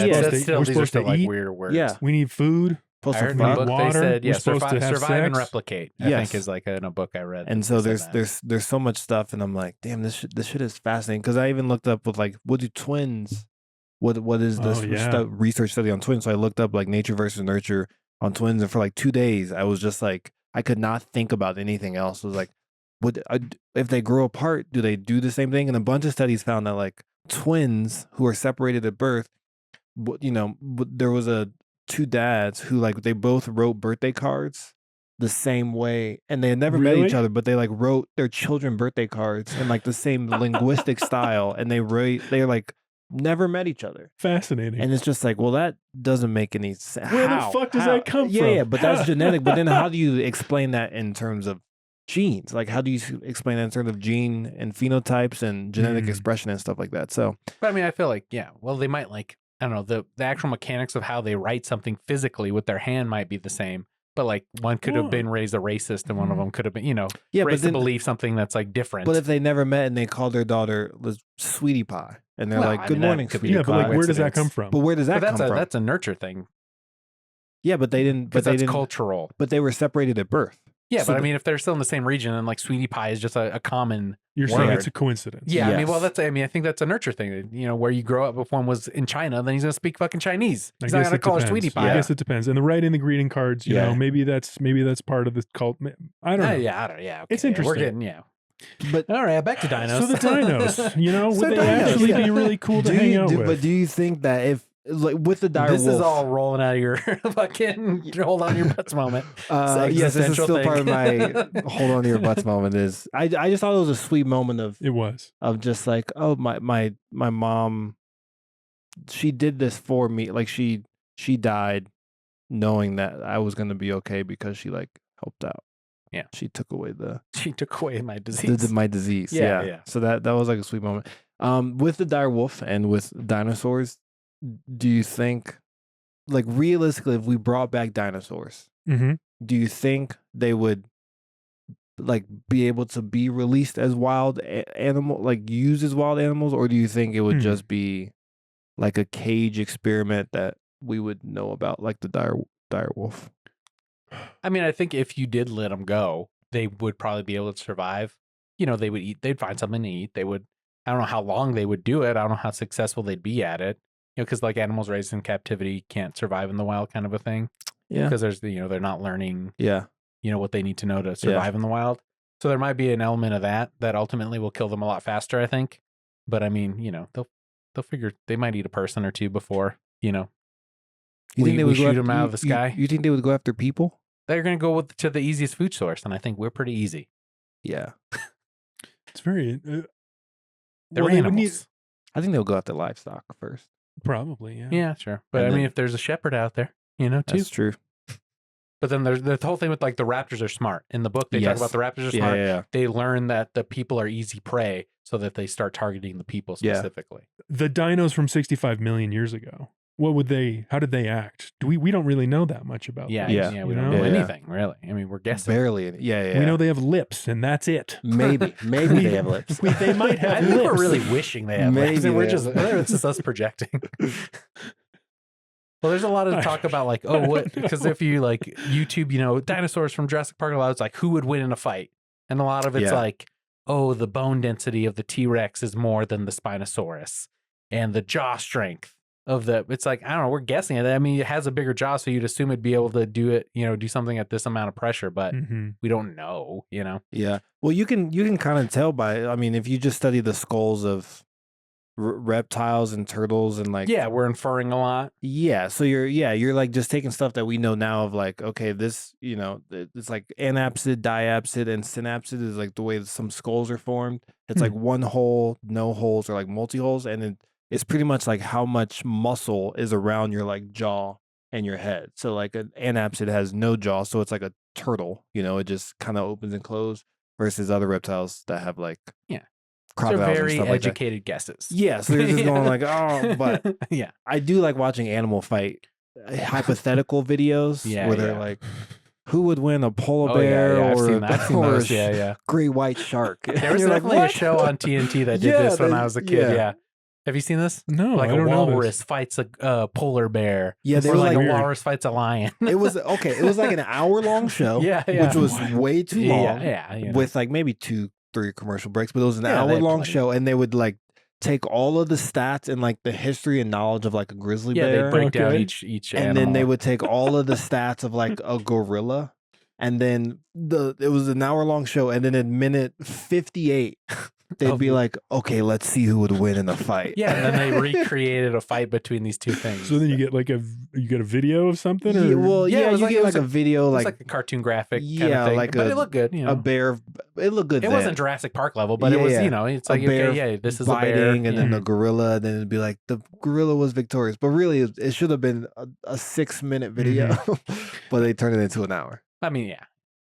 We're supposed to like eat. weird words. Yeah, we need food. I heard in a book water. they said, We're supposed to have survive and sex. replicate. I think is like in a book I read. And so there's so much stuff, and I'm like, damn, this shit is fascinating. Because I even looked up with like, what do twins? What is this research study on twins? So I looked up like nature versus nurture on twins, and for like 2 days, I was just like, I could not think about anything else. It was like, if they grow apart, do they do the same thing? And a bunch of studies found that like twins who are separated at birth, there was two dads who like they both wrote birthday cards the same way, and they had never met each other, but they like wrote their children birthday cards in like the same linguistic style, and they like never met each other. Fascinating. And it's just like, well, that doesn't make any sense. Where the fuck does that come from? Yeah, but that's genetic. But then how do you explain that in terms of genes? Like, how do you explain that in terms of gene and phenotypes and genetic expression and stuff like that? So, but I mean, I feel like, well, they might like, I don't know, the actual mechanics of how they write something physically with their hand might be the same. But like one could have been raised a racist, and one of them could have been, raised to believe something that's like different. But if they never met and they called their daughter Sweetie Pie, and they're like, "Good morning, Sweetie Pie." Yeah, but like, where does that come from? But where does that come from? That's a nurture thing. Yeah, but they didn't. But that's cultural. But they were separated at birth. Yeah, so but I mean, if they're still in the same region, and like Sweetie Pie is just a common You're saying it's a coincidence. Yeah, yes. I mean, I think that's a nurture thing. Where you grow up, if one was in China, then he's going to speak fucking Chinese. He's not going to call her Sweetie Pie. I guess it depends. And the writing the greeting cards, you know, maybe that's part of the cult. I don't know. Yeah. Okay. It's interesting. We're getting, But all right, back to dinos. So the dinos, would they actually be really cool to hang out with? But do you think that if, like, with the dire this wolf, is all rolling out of your fucking hold on to your butts moment. Yes, this is still part of my hold on to your butts moment. Is I just thought it was a sweet moment of just like, oh, my mom, she did this for me. Like she died knowing that I was gonna be okay because she like helped out. Yeah, she took away my disease. My disease. Yeah. So that was like a sweet moment. With the dire wolf and with dinosaurs, do you think, like, realistically, if we brought back dinosaurs, do you think they would like be able to be released as wild animal, like used as wild animals, or do you think it would just be like a cage experiment that we would know about, like the dire wolf? I mean, I think if you did let them go, they would probably be able to survive. They would eat. They'd find something to eat. They would. I don't know how long they would do it. I don't know how successful they'd be at it. because like animals raised in captivity can't survive in the wild, kind of a thing. Yeah. Because there's they're not learning. Yeah. What they need to know to survive in the wild. So there might be an element of that ultimately will kill them a lot faster, I think. But I mean, they'll figure they might eat a person or two before, You think they would shoot them out of the sky? You think they would go after people? They're going to go to the easiest food source, and I think we're pretty easy. Yeah. It's very. They're animals. I think they'll go after livestock first. Probably, yeah. Yeah, sure. But I mean, if there's a shepherd out there, too. That's true. But then there's the whole thing with like the raptors are smart. In the book, they talk about the raptors are smart. Yeah. They learn that the people are easy prey so that they start targeting the people specifically. The dinos from 65 million years ago. How did they act? We don't really know that much about them. Yeah, we don't know anything, really. I mean, we're guessing. Barely. Yeah. We know they have lips, and that's it. Maybe they have lips. They might have I lips. think we're really wishing they have lips. And it's just us projecting. Well, there's a lot of talk about like, because if you like YouTube, dinosaurs from Jurassic Park, a lot it's like, who would win in a fight? And a lot of it's like, the bone density of the T-Rex is more than the Spinosaurus, and the jaw strength of it's like, I don't know, we're guessing it. I mean, it has a bigger jaw, so you'd assume it'd be able to do it, do something at this amount of pressure, but we don't know, Yeah. Well, you can kind of tell by, I mean, if you just study the skulls of reptiles and turtles and like, we're inferring a lot. Yeah. So you're like just taking stuff that we know now of like, okay, this, it's like anapsid, diapsid, and synapsid is like the way that some skulls are formed. It's like one hole, no holes, or like multi-holes. And it's pretty much like how much muscle is around your like jaw and your head. So like an anapsid has no jaw. So it's like a turtle, it just kind of opens and closes, versus other reptiles that have like, They're very educated guesses. Yeah, so they're just going like, but yeah, I do like watching animal fight hypothetical videos where they're like, who would win, a polar bear or a great white shark? There was definitely a show on TNT that did this when I was a kid. Yeah. Have you seen this? No, like I don't a know walrus fights a polar bear. Yeah, or like a walrus fights a lion. It was It was like an hour-long show. Which was way too long. With like maybe 2-3 commercial breaks, but it was an hour-long show, and they would like take all of the stats and like the history and knowledge of like a grizzly bear. They break down each and animal. then they would take all of the stats of like a gorilla, and then it was an hour-long show, and then at minute 58 they'd be like, okay, let's see who would win in the fight. Yeah, and then they recreated a fight between these two things. So then you get like a video of something? Or? You get like a video, like a cartoon graphic kind of thing. Like but it looked good. A bear, it looked good. It wasn't Jurassic Park level, but it was, it's like, this is a bear. And then the gorilla, and then it'd be like, the gorilla was victorious. But really, it should have been a 6-minute video, but they turned it into an hour. I mean, yeah.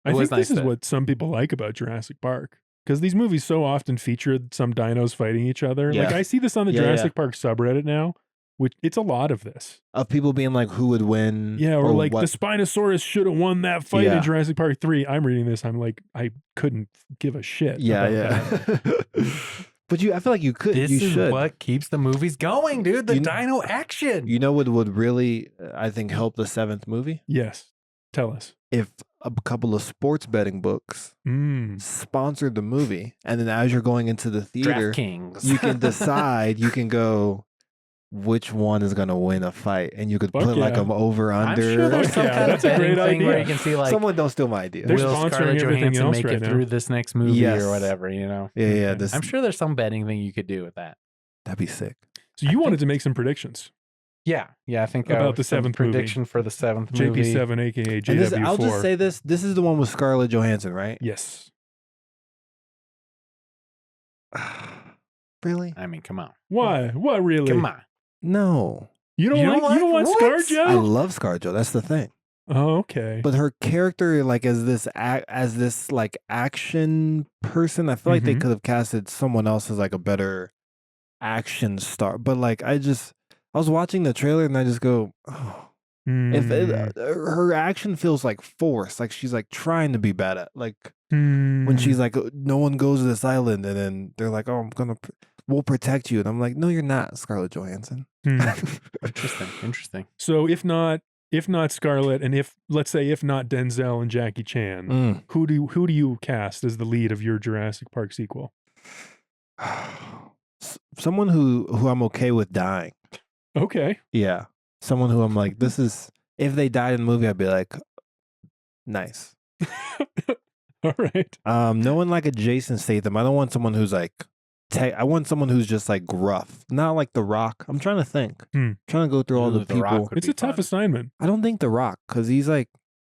I think this is what some people like about Jurassic Park. Because these movies so often featured some dinos fighting each other. Yeah. Like I see this on the Jurassic Park subreddit now, which it's a lot of this. Of people being like, who would win? Yeah, or like the Spinosaurus should have won that fight in Jurassic Park 3. I'm reading this. I'm like, I couldn't give a shit. That. But I feel like you could. This is what keeps the movies going, dude. The dino action. You know what would really, I think, help the 7th movie? Yes. Tell us. If a couple of sports betting books sponsored the movie, and then as you're going into the theater, you can decide, you can go, which one is going to win a fight, and you could put like an over under. I'm sure there's some kind of betting thing where you can see like, someone don't steal my idea. They're will sponsoring Scarlett everything Johansson else make right it now. through this next movie or whatever, Yeah. I'm sure there's some betting thing you could do with that. That'd be sick. So you wanted to make some predictions. Yeah, I think about the 7th prediction movie. for the 7th movie. JP7, aka JW4. I'll just say this. This is the one with Scarlett Johansson, right? Yes. Really? I mean, come on. Why? What really? Come on. No. You don't want ScarJo? I love ScarJo. That's the thing. Oh, okay. But her character, like as this like action person, I feel like they could have casted someone else as like a better action star. But like I was watching the trailer and I just go, oh. Her action feels like forced, like she's like trying to be bad at, like when she's like, no one goes to this island, and then they're like, oh, we'll protect you, and I'm like, no, you're not, Scarlett Johansson. Interesting. So if not Scarlett, and let's say if not Denzel and Jackie Chan, who do you cast as the lead of your Jurassic Park sequel? Someone who I'm okay with dying. Okay. Yeah. Someone who I'm like, this is, if they died in the movie, I'd be like, nice. All right. No one like a Jason Statham. I don't want someone who's like, I want someone who's just like gruff, not like The Rock. I'm trying to think. Trying to go through all the people. It's a tough assignment. I don't think The Rock, because he's like,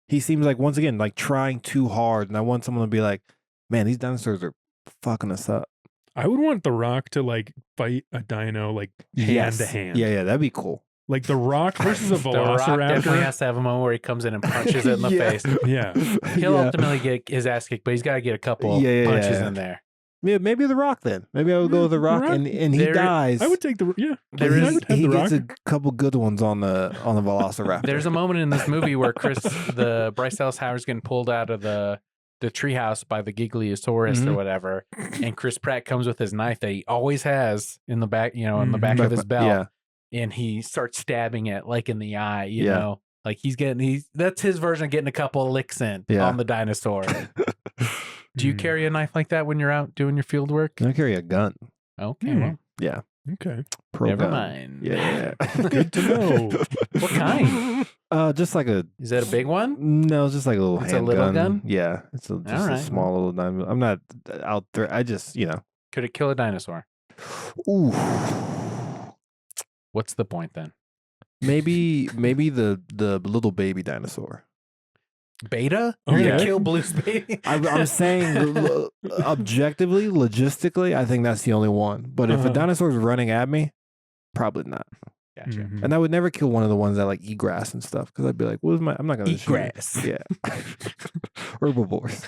he seems like, once again, like trying too hard. And I want someone to be like, man, these dinosaurs are fucking us up. I would want The Rock to like fight a dino like hand to hand. Yeah, that'd be cool. Like The Rock versus a The Rock definitely velociraptor. has to have a moment where he comes in and punches it in the face. Yeah. He'll ultimately get his ass kicked, but he's got to get a couple punches in there. Yeah, maybe The Rock then. Maybe I would go with The Rock, and he dies. I would take the He Rock. gets a couple good ones on the Velociraptor. There's a moment in this movie where Bryce Dallas Howard's getting pulled out of the treehouse by the Gigliosaurus or whatever, and Chris Pratt comes with his knife that he always has in the back, in the back of his belt, and he starts stabbing it like in the eye, you know, like that's his version of getting a couple of licks in on the dinosaur. Do you carry a knife like that when you're out doing your field work? I carry a gun. Okay, well, yeah. Okay. Never mind. Yeah. Good to know. What kind? Just like a. Is that a big one? No, it's just like a little. It's a little gun. Yeah, it's just a small little gun. I'm not out there. I just Could it kill a dinosaur? Ooh. What's the point then? Maybe the little baby dinosaur. Beta? You're gonna kill Blue's baby? I'm saying objectively, logistically, I think that's the only one. But if a dinosaur's running at me, probably not. Gotcha. And I would never kill one of the ones that like eat grass and stuff, because I'd be like, I'm not gonna eat grass. Yeah. Herbivores.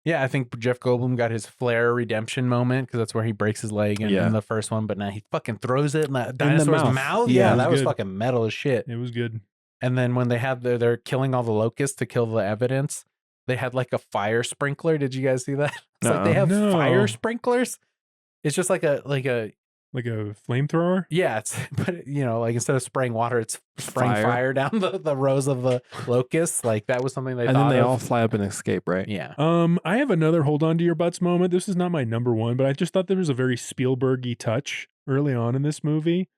Yeah, I think Jeff Goldblum got his Flare redemption moment, because that's where he breaks his leg in the first one, but now he fucking throws it in the dinosaur's mouth. Yeah, that was fucking metal as shit. It was good. And then when they have they're killing all the locusts to kill the evidence, they had like a fire sprinkler. Did you guys see that? It's like they have fire sprinklers. It's just like a flamethrower. Yeah, but like instead of spraying water, it's spraying fire down the rows of the locusts. Like that was something they and thought then they of. all fly up and escape, right? Yeah. I have another hold on to your butts moment. This is not my number one, but I just thought there was a very Spielberg-y touch early on in this movie.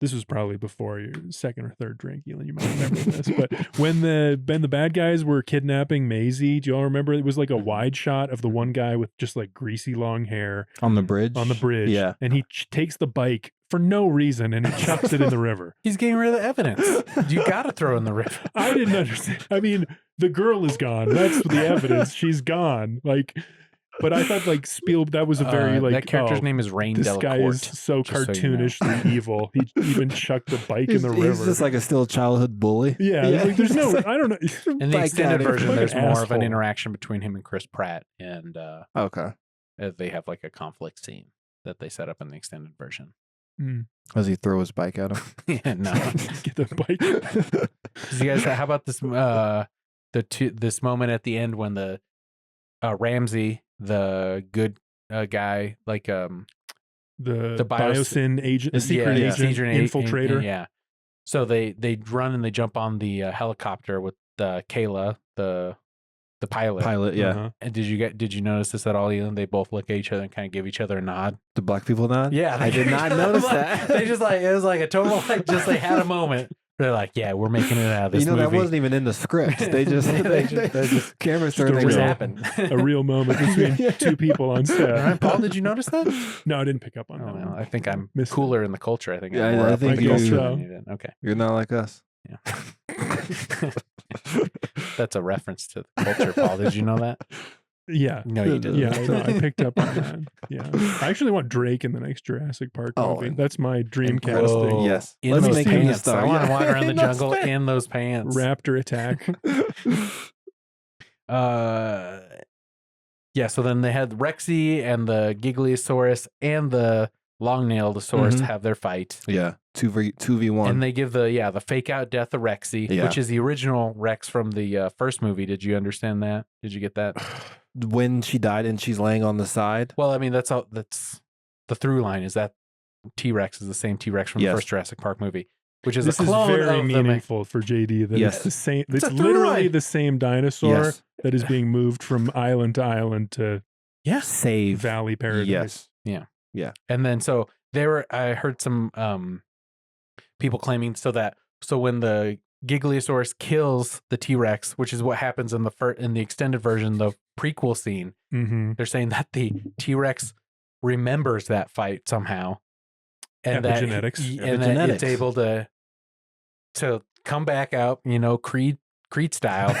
This was probably before your second or third drink, Eeland. You might remember this, but when the bad guys were kidnapping Maisie, do you all remember? It was like a wide shot of the one guy with just like greasy long hair on the bridge. Yeah, and he takes the bike for no reason and he chucks it in the river. He's getting rid of the evidence. You got to throw in the river. I didn't understand. I mean, the girl is gone. That's the evidence. She's gone. Like. But I thought like that was a very like that character's name is Rain this Delacourt. guy is so cartoonishly evil. He even chucked the bike in the river. He's just like a still childhood bully. Yeah. Like, there's no, I don't know. In the extended version, there's more of an interaction between him and Chris Pratt, and they have like a conflict scene that they set up in the extended version. Does he throw his bike at him? Yeah, no. Get the bike. You guys, how about this? This moment at the end when the Ramsey, the good guy, like the biosyn agent, the secret agent, infiltrator. Yeah. So they run and they jump on the helicopter with Kayla, the pilot. Yeah. And did you notice this at all? They both look at each other and kind of give each other a nod. The black people nod? Yeah, I did not notice that. They just like, it was like a total like just they had a moment. They're like, yeah, we're making it out of this movie. That wasn't even in the script. They just camera started just happened. A real moment between two people on set. All right, Paul, did you notice that? No, I didn't pick up on that. Well, I think I'm cooler in the culture. I think I think you. Okay, you're not like us. Yeah. That's a reference to the culture, Paul. Did you know that? Yeah. No, you didn't. Yeah, I picked up on that. Yeah. I actually want Drake in the next Jurassic Park movie. That's my dream casting. Yes. Let's make pants. I want to wander around the jungle in those pants. Raptor attack. Yeah, so then they had Rexy and the Gigliosaurus and the Longnailosaurus have their fight. Yeah. 2v1. And they give the fake out death of Rexy, which is the original Rex from the first movie. Did you understand that? Did you get that? When she died and she's laying on the side? Well, I mean, that's the through line is that T-Rex is the same T-Rex from the first Jurassic Park movie, which is this a clone is very of meaningful for JD that it's the same. It's literally the same dinosaur that is being moved from island to island to save Valley Paradise. Yes. Yeah. And then so I heard some people claiming so when the Gigliosaurus kills the T-Rex, which is what happens in the extended version, the prequel scene, they're saying that the T-Rex remembers that fight somehow, and Epigenetics. and that it's able to come back out, Creed style.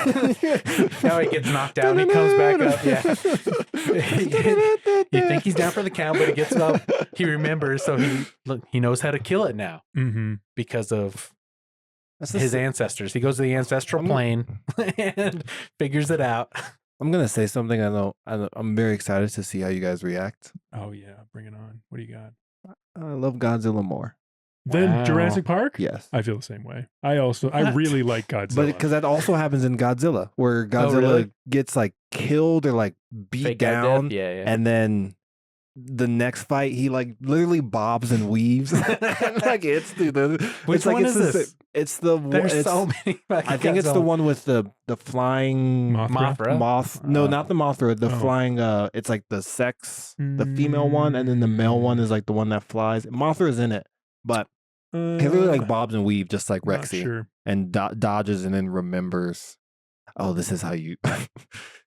Now he gets knocked out and he comes back up. Yeah. You think he's down for the count, but he gets up. He remembers, so he knows how to kill it now because of his ancestors. He goes to the ancestral plane and figures it out. I'm gonna say something. I'm very excited to see how you guys react. Oh yeah, bring it on. What do you got? I love Godzilla more. Then Jurassic Park? Yes. I feel the same way. I really like Godzilla. But because that also happens in Godzilla, where Godzilla gets like killed or like beat Fake down. death? Yeah. And then the next fight, he like literally bobs and weaves. Like it's Which one is this? It's the There's so many. I think it's the one with the flying Mothra. No, not the Mothra. The flying. It's like the female one, and then the male one is like the one that flies. Mothra is in it, but he really like bobs and weaves, just like Rexy, and dodges, and then remembers. Oh, this is how you.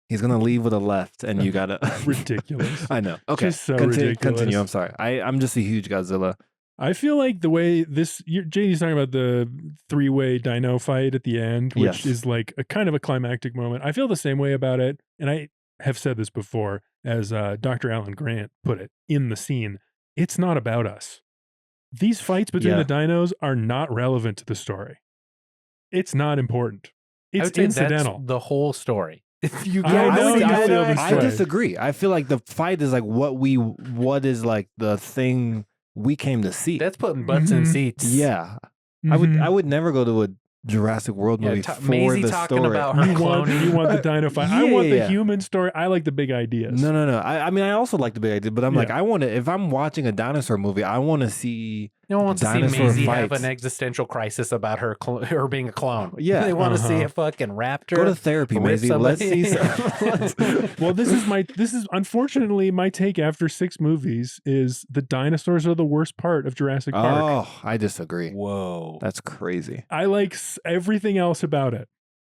He's gonna leave with a left, and you gotta. Ridiculous. I know. Okay, just so ridiculous. Continue. I'm sorry. I'm just a huge Godzilla. I feel like the way JD's talking about the 3-way dino fight at the end, which is like a kind of a climactic moment. I feel the same way about it. And I have said this before, as Dr. Alan Grant put it in the scene. It's not about us. These fights between the dinos are not relevant to the story. It's not important. It's incidental. That's the whole story. I disagree. I feel like the fight is like what is like the thing we came to see. That's putting butts in seats. Yeah. I would never go to a Jurassic World movie for Maisie the talking story. about her cloning. You want the dino fight. I want the human story. I like the big ideas. No. I mean, I also like the big idea, but I'm like, I want to. If I'm watching a dinosaur movie, I want to see. No one wants to see Maisie fights. have an existential crisis about her being a clone. Yeah, they want to see a fucking raptor. Go to therapy, Maisie. Let's see. Well, this is unfortunately my take after 6 movies is the dinosaurs are the worst part of Jurassic Park. Oh, I disagree. Whoa, that's crazy. I like everything else about it.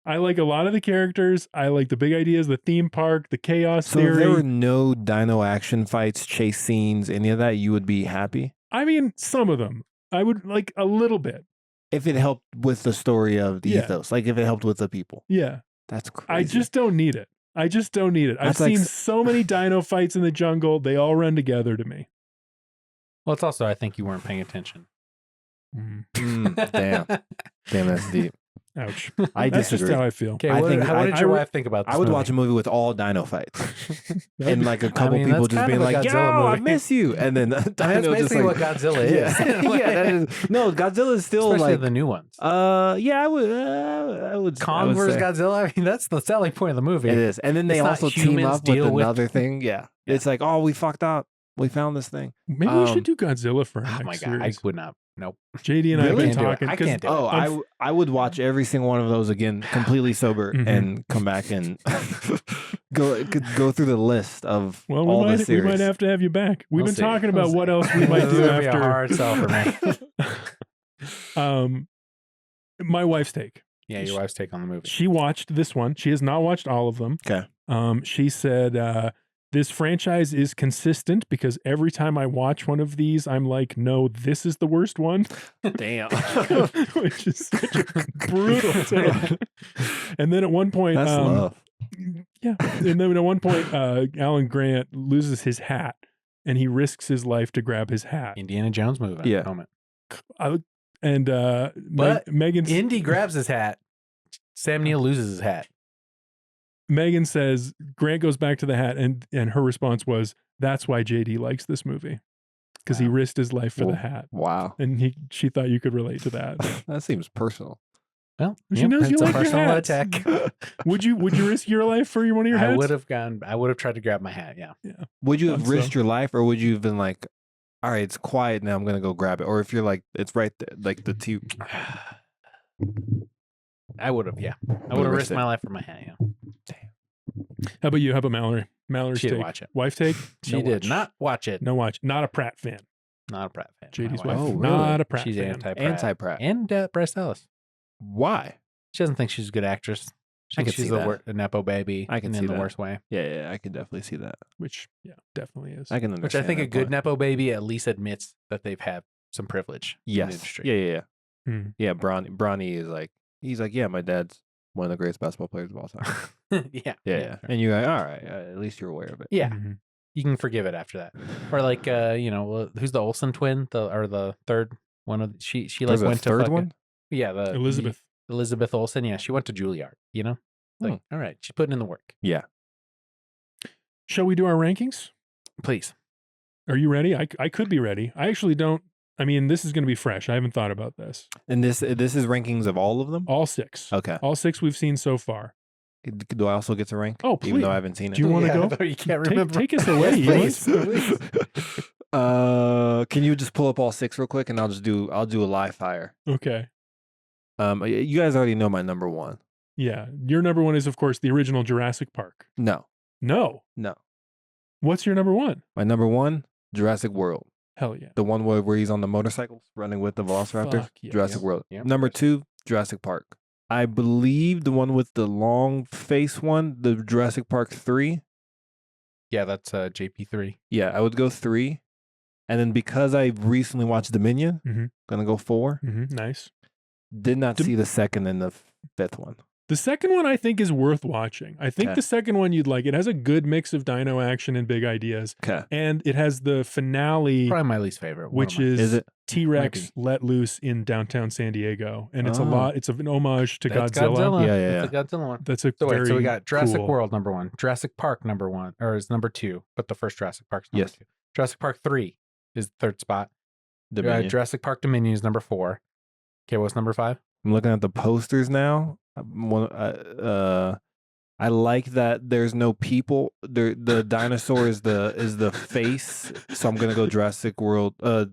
I like a lot of the characters. I like the big ideas, the theme park, the chaos theory. So if there were no dino action fights, chase scenes, any of that, you would be happy? I mean, some of them. I would like a little bit. If it helped with the story of the ethos, like if it helped with the people. Yeah. That's crazy. I just don't need it. I've seen so many dino fights in the jungle. They all run together to me. Well, it's also, I think you weren't paying attention. Damn, that's deep. Ouch. I disagree. That's just how I feel. Okay, what did your wife think about this I would movie? watch a movie with all dino fights. And like a couple people just being like, yo, I miss you. And then that's basically what Godzilla is. That is. No, Godzilla is still especially like the new ones. Yeah, I would. Kong versus Godzilla. I mean, that's the selling point of the movie. It is. And then they also team up with another thing. Yeah. It's like, oh, we fucked up. We found this thing. Maybe we should do Godzilla for our next series. I would not. Nope. JD and I have been talking. I can't do it. I would watch every single one of those again, completely sober, and come back and go through the list of all the series. We might have to have you back. We've been talking about what else we might do after. Be a hard sell for me. My wife's take. Yeah, your wife's take on the movie. She watched this one. She has not watched all of them. Okay. She said, this franchise is consistent because every time I watch one of these, I'm like, no, this is the worst one. Damn. Which is such a brutal take. And then at one point, that's love. Yeah. And then at one point, Alan Grant loses his hat and he risks his life to grab his hat. Indiana Jones movie. Yeah. Moment. But Megan's Indy grabs his hat. Sam Neill loses his hat. Megan says Grant goes back to the hat, and her response was, "That's why JD likes this movie, because he risked his life for the hat." Wow! And she thought you could relate to that. That seems personal. Well, she knows you like your personal hats. attack. Would you risk your life for one of your hats? I would have tried to grab my hat. Yeah. Would you have risked your life, or would you have been like, "All right, it's quiet now. I'm gonna go grab it," or if you're like, "It's right there," like the two. I would have. Yeah. I would have risked my life for my hat. Yeah. Damn. How about you? How about Mallory? Mallory's she take. Did watch it. Wife take? She did not watch it. No watch. Not a Pratt fan. Not a Pratt fan. JD's My wife. Oh, really? Not a Pratt She's fan. anti-Pratt. Anti-Pratt. And Bryce Dallas. Why? She doesn't think she's a good actress. She I thinks could she's see that. a Nepo baby. I can and see in the that. worst way. Yeah, I can definitely see that. Which, definitely is. I can understand. Which I think that a good point. Nepo baby at least admits that they've had some privilege in the Yes. industry. Yeah. Hmm. Yeah, Bronny is like, he's like, yeah, my dad's one of the greatest basketball players of all time. Yeah. Yeah. Sure. And you're like, all right, at least you're aware of it. Yeah. Mhm. You can forgive it after that. Or like, who's the Olsen twin? The third one of she like There's a went to third fucking, one? Yeah, Elizabeth Olsen. Yeah, she went to Juilliard. You know, like, all right, she's putting in the work. Yeah. Shall we do our rankings? Please. Are you ready? I could be ready. I actually don't. I mean, this is going to be fresh. I haven't thought about this. And this is rankings of all of them? All 6. Okay. All 6 we've seen so far. Do I also get to rank? Oh, Even though please. I haven't seen it. Do you want to Yeah, go? You can't remember. Take us away. Yes, Eeland. please. Can you just pull up all 6 real quick and I'll do a live fire. Okay. You guys already know my number 1. Yeah. Your number 1 is, of course, the original Jurassic Park. No. No. What's your number 1? My number 1, Jurassic World. Hell yeah. The one where he's on the motorcycles running with the Velociraptor. Fuck yeah. Jurassic Yep. World. Yep. Number 2, Jurassic Park. I believe the one with the long face one, the Jurassic Park 3. Yeah, that's JP3. Yeah, I would go 3. And then because I recently watched Dominion, Mhm. gonna go 4. Nice. Did not see the second and the 5th one. The second one I think is worth watching. I think Okay. the second one you'd like. It has a good mix of dino action and big ideas. Okay. And it has the finale, Probably my least favorite. which Is is it? T-Rex Might let loose in downtown San Diego. And it's Oh. it's an homage to That's Godzilla. Yeah. That's a Godzilla one. That's a So very wait, so we got Jurassic cool. World number 1, Jurassic Park number 1, or is number 2, but the first Jurassic Park's number Yes. 2. Jurassic Park 3 is the third spot. Dominion. Jurassic Park Dominion is number 4. Okay, what's number 5? I'm looking at the posters now. I like that there's no people. The dinosaur is the face. So I'm gonna go Jurassic World. The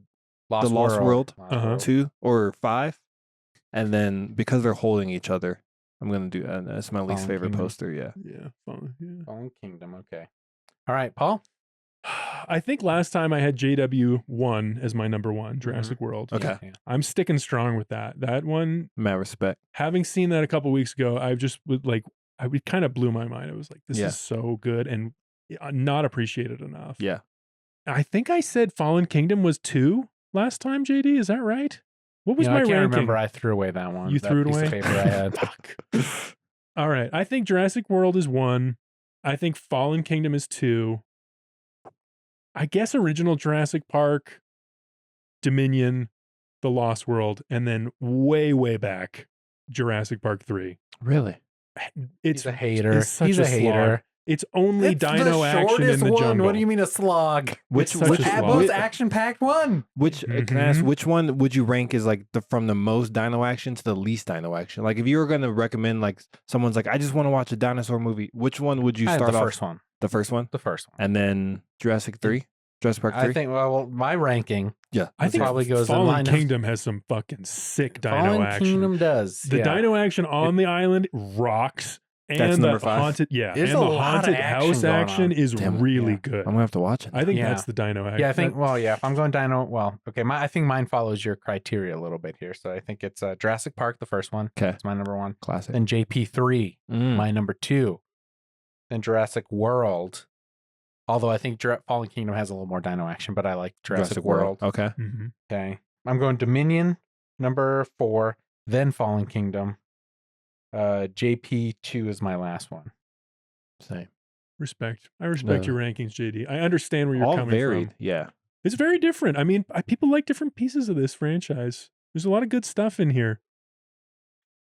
Lost World. Uh-huh. 2 or 5, and then because they're holding each other, I'm gonna do. That's my least Fallen favorite Kingdom. poster. Yeah. Yeah, fun, yeah. Fallen Kingdom. Okay. All right, Paul. I think last time I had JW1 as my number 1, Jurassic World. Okay. Yeah. I'm sticking strong with that. That one, Mad respect. having seen that a couple weeks ago, it kind of blew my mind. I was like, this Yeah. is so good and not appreciated enough. Yeah. I think I said Fallen Kingdom was 2 last time, JD. Is that right? What was You know, my I can't ranking? remember. I threw away that one. You that threw it piece away? Of paper I had. Fuck. All right. I think Jurassic World is 1. I think Fallen Kingdom is 2. I guess original Jurassic Park, Dominion, The Lost World, and then way, way back, Jurassic Park 3. Really? It's He's a hater. it's such He's a a hater. slog. It's only It's dino the action in shortest the one. jungle. What do you mean a slog? Which such which, a slog. Most which, action-packed one. can I ask which one would you rank as like from the most dino action to the least dino action? Like if you were gonna recommend like someone's like I just want to watch a dinosaur movie, which one would you I had start the off? first one. The first one, The first one. and then Jurassic Park 3. I think. Well, my ranking. Yeah, I think probably goes in Fallen line of- Kingdom has some fucking sick dino Fallen action. Kingdom does. The yeah. dino action on the island rocks. And That's the number 5? haunted, There's and a the lot of haunted action house going on. action is Damn it. really Yeah. good. I'm gonna have to watch it. I think Yeah. that's the dino action. Yeah, I think. Well, yeah. If I'm going dino, well, okay. I think mine follows your criteria a little bit here. So I think it's Jurassic Park, the first one. Okay. That's my number 1. Classic. Then JP3, Mm. my number 2. Then Jurassic World. Although I think Fallen Kingdom has a little more dino action, but I like Jurassic World. Okay. Mhm. Okay. I'm going Dominion, number 4, then Fallen Kingdom. JP2 is my last one. Same. Respect. I respect No. your rankings, JD. I understand where you're All coming varied. from. Yeah. It's very different. I mean, people like different pieces of this franchise. There's a lot of good stuff in here.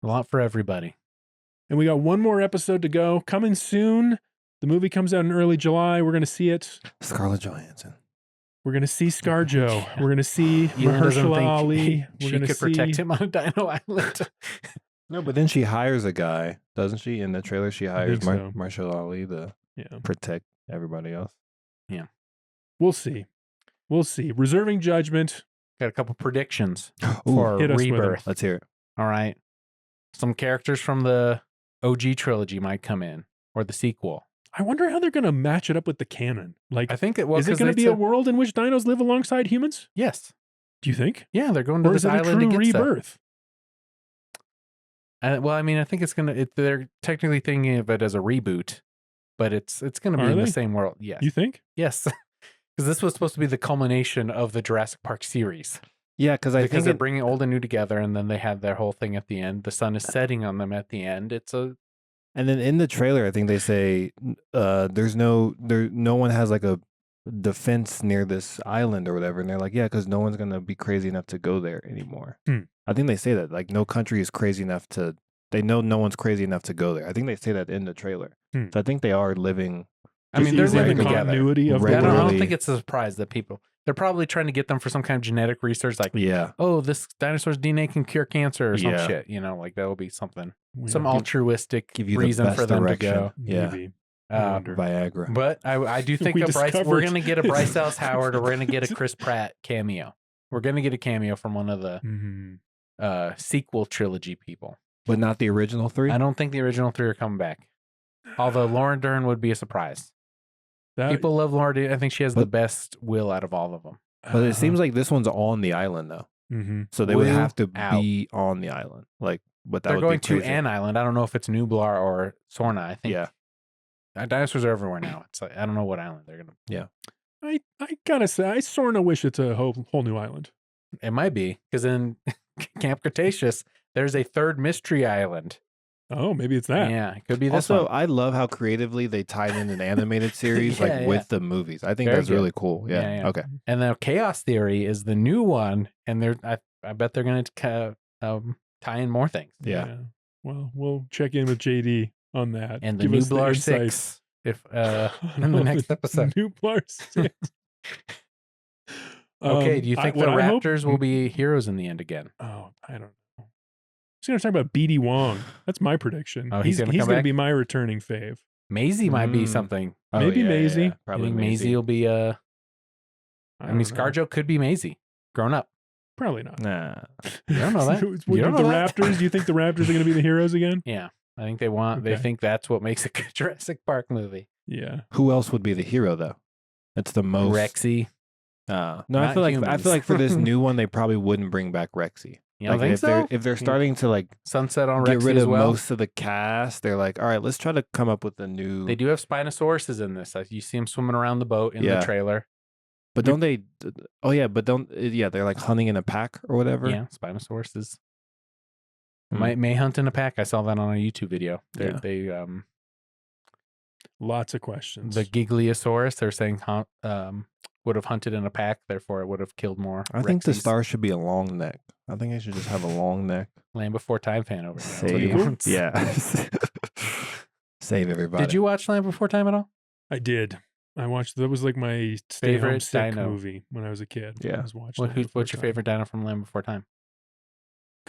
A lot for everybody. And we got one more episode to go. Coming soon. The movie comes out in early July. We're going to see it. Scarlett Johansson. We're going to see ScarJo. We're going to see Eeland doesn't Mahershala think Ali. We're she going to could see protect him on a dino island. No, but then she hires a guy, doesn't she? In the trailer, she hires think so. Marshall Ali to Yeah. protect everybody else. We'll see. We'll see. Reserving judgment. Got a couple predictions Ooh, for hit us with 'em. Rebirth. let's hear it. All right. Some characters from the OG trilogy might come in, or the sequel. I wonder how they're going to match it up with the canon. Like, I think it is it going to be a world in which dinos live alongside humans? Yes. Do you think? Yeah, they're going to or this is it a island true to get rebirth? Well, I mean, I think it's gonna. They're technically thinking of it as a reboot, but it's gonna be in the same world. Yes. You think? Yes, because this was supposed to be the culmination of the Jurassic Park series. Yeah, because they're bringing old and new together, and then they had their whole thing at the end. The sun is setting on them at the end. And then in the trailer, I think they say no one has like a defense near this island or whatever, and they're like, yeah, because no one's gonna be crazy enough to go there anymore. I think they say that, like, no country is crazy enough to. They know no one's crazy enough to go there. I think they say that in the trailer. So I think they are living. I mean, they're living continuity together. of I don't think it's a surprise that they're probably trying to get them for some kind of genetic research, like, oh, this dinosaur's DNA can cure cancer or some shit. Like that will be something, some altruistic reason for them direction. To go. Maybe. Viagra. But I do think we're going to get a Bryce Dallas Howard, or we're going to get a Chris Pratt cameo. We're going to get a cameo from one of the sequel trilogy people. But not the original 3? I don't think the original 3 are coming back. Although Laura Dern would be a surprise. People love Laura Dern. I think she has the best will out of all of them. But it seems like this one's on the island, though. So they would have to be on the island. Like, but that they're going to an island. I don't know if it's Nublar or Sorna. I think. Yeah. Dinosaurs are everywhere now. It's like, I don't know what island they're gonna. Yeah. I gotta say, I sort of wish it's a whole new island. It might be, because in Camp Cretaceous, there's a third mystery island. Oh, maybe it's that. Yeah, it could be this also, one. I love how creatively they tied in an animated series with the movies. I think that's really cool. Yeah. Okay. And the Chaos Theory is the new one, and I bet they're going to tie in more things. Yeah. Well, we'll check in with JD on that. And the Nublar 6 if in the next episode. Nublar 6. Okay, do you think the Raptors will be heroes in the end again? Oh, I don't know. He's going to talk about BD Wong. That's my prediction. Oh, he's going to be my returning fave. Maisie might be something. Maybe Maisie. Yeah. Probably Maisie will be I mean, ScarJo could be Maisie, grown up. Probably not. Nah. You don't know that. You don't know the Raptors? Do you think the Raptors are going to be the heroes again? Yeah. I think they think that's what makes a good Jurassic Park movie. Yeah. Who else would be the hero though? That's the most Rexy. No, I feel like for this new one they probably wouldn't bring back Rexy. You don't think so? If they're starting to like sunset on get Rexy rid as of well, most of the cast, they're like, all right, let's try to come up with a new. They do have Spinosauruses in this. You see them swimming around the boat in the trailer. But don't they? Oh yeah, but don't they're like hunting in a pack or whatever. Yeah, Spinosauruses may hunt in a pack. I saw that on a YouTube video. They lots of questions. The Gigliosaurus, they're saying would have hunted in a pack, therefore it would have killed more. I think the star should be a long neck. I think I should just have a long neck. Land Before Time fan over here. Save, yeah. Save everybody. Did you watch Land Before Time at all? I did. I watched. That was like my favorite sick dino movie when I was a kid. Yeah. I was watching. What's your favorite dino from Land Before Time?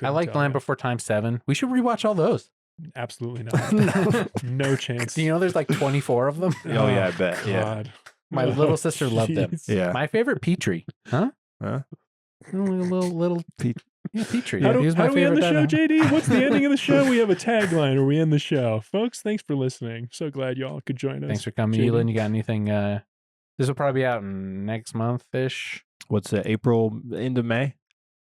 I like Land Before Time 7. We should rewatch all those. Absolutely not. No chance. Do you know there's like 24 of them? Oh yeah, I bet. God. Yeah. My little sister loved them. Yeah. My favorite Petrie. Huh? Little Petrie. Yeah, Petrie. How do my we end the show, dino. JD? What's the ending of the show? We have a tagline where we end the show. Folks, thanks for listening. So glad y'all could join us. Thanks for coming, Eeland. You got anything? This will probably be out next month-ish. What's April into May?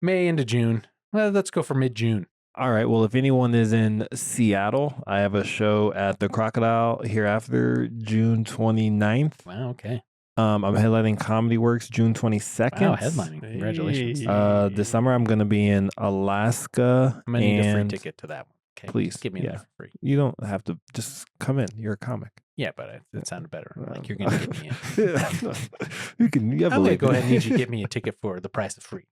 May into June. Well, let's go for mid-June. All right. Well, if anyone is in Seattle, I have a show at the Crocodile Hereafter, June 29th. Wow, okay. I'm headlining Comedy Works June 22nd. Wow, headlining. Congratulations. This summer, I'm going to be in Alaska. I'm going to need a free ticket to that one. Okay. Please. Give me that for free. You don't have to. Just come in. You're a comic. Yeah, but it sounded better. Like you're going to get me in. I'm going to go ahead and need you to get me a ticket for the price of free.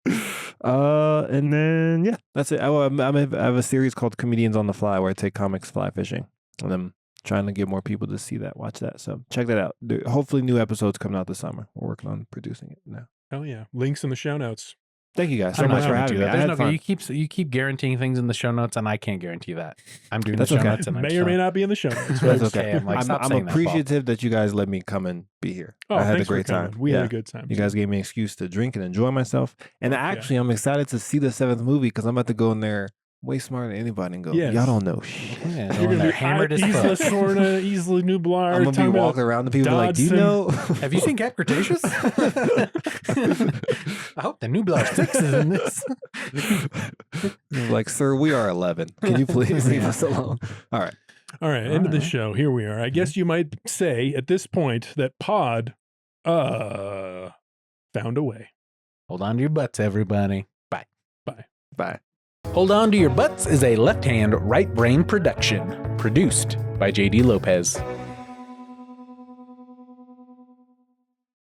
And then, that's it. I have a series called Comedians on the Fly where I take comics fly fishing. And I'm trying to get more people to see that, watch that. So check that out. Hopefully new episodes coming out this summer. We're working on producing it now. Oh yeah. Links in the show notes. Thank you guys so much for having me. You keep guaranteeing things in the show notes, and I can't guarantee that. I'm doing the show notes, and may or may not be in the show notes. That's okay. I'm appreciative that you guys let me come and be here. Oh, I had a great time. We had a good time. You guys gave me an excuse to drink and enjoy myself. And actually, I'm excited to see the 7th movie because I'm about to go in there way smarter than anybody and go, Yes. y'all don't know shit. Yeah, You're they're gonna hammered be as Isla fuck. Sorna, Isla Nublar. I'm going to be walking around the people like, do you know? Have you seen Camp Cretaceous? I hope the Nublar 6 is in this. Like, sir, we are 11. Can you please leave us alone? All right. All right, end of the show. Here we are. I guess you might say at this point that Pod found a way. Hold on to your butts, everybody. Bye. Bye. Bye. Hold On to Your Butts is a left-hand, right-brain production. Produced by J.D. Lopez.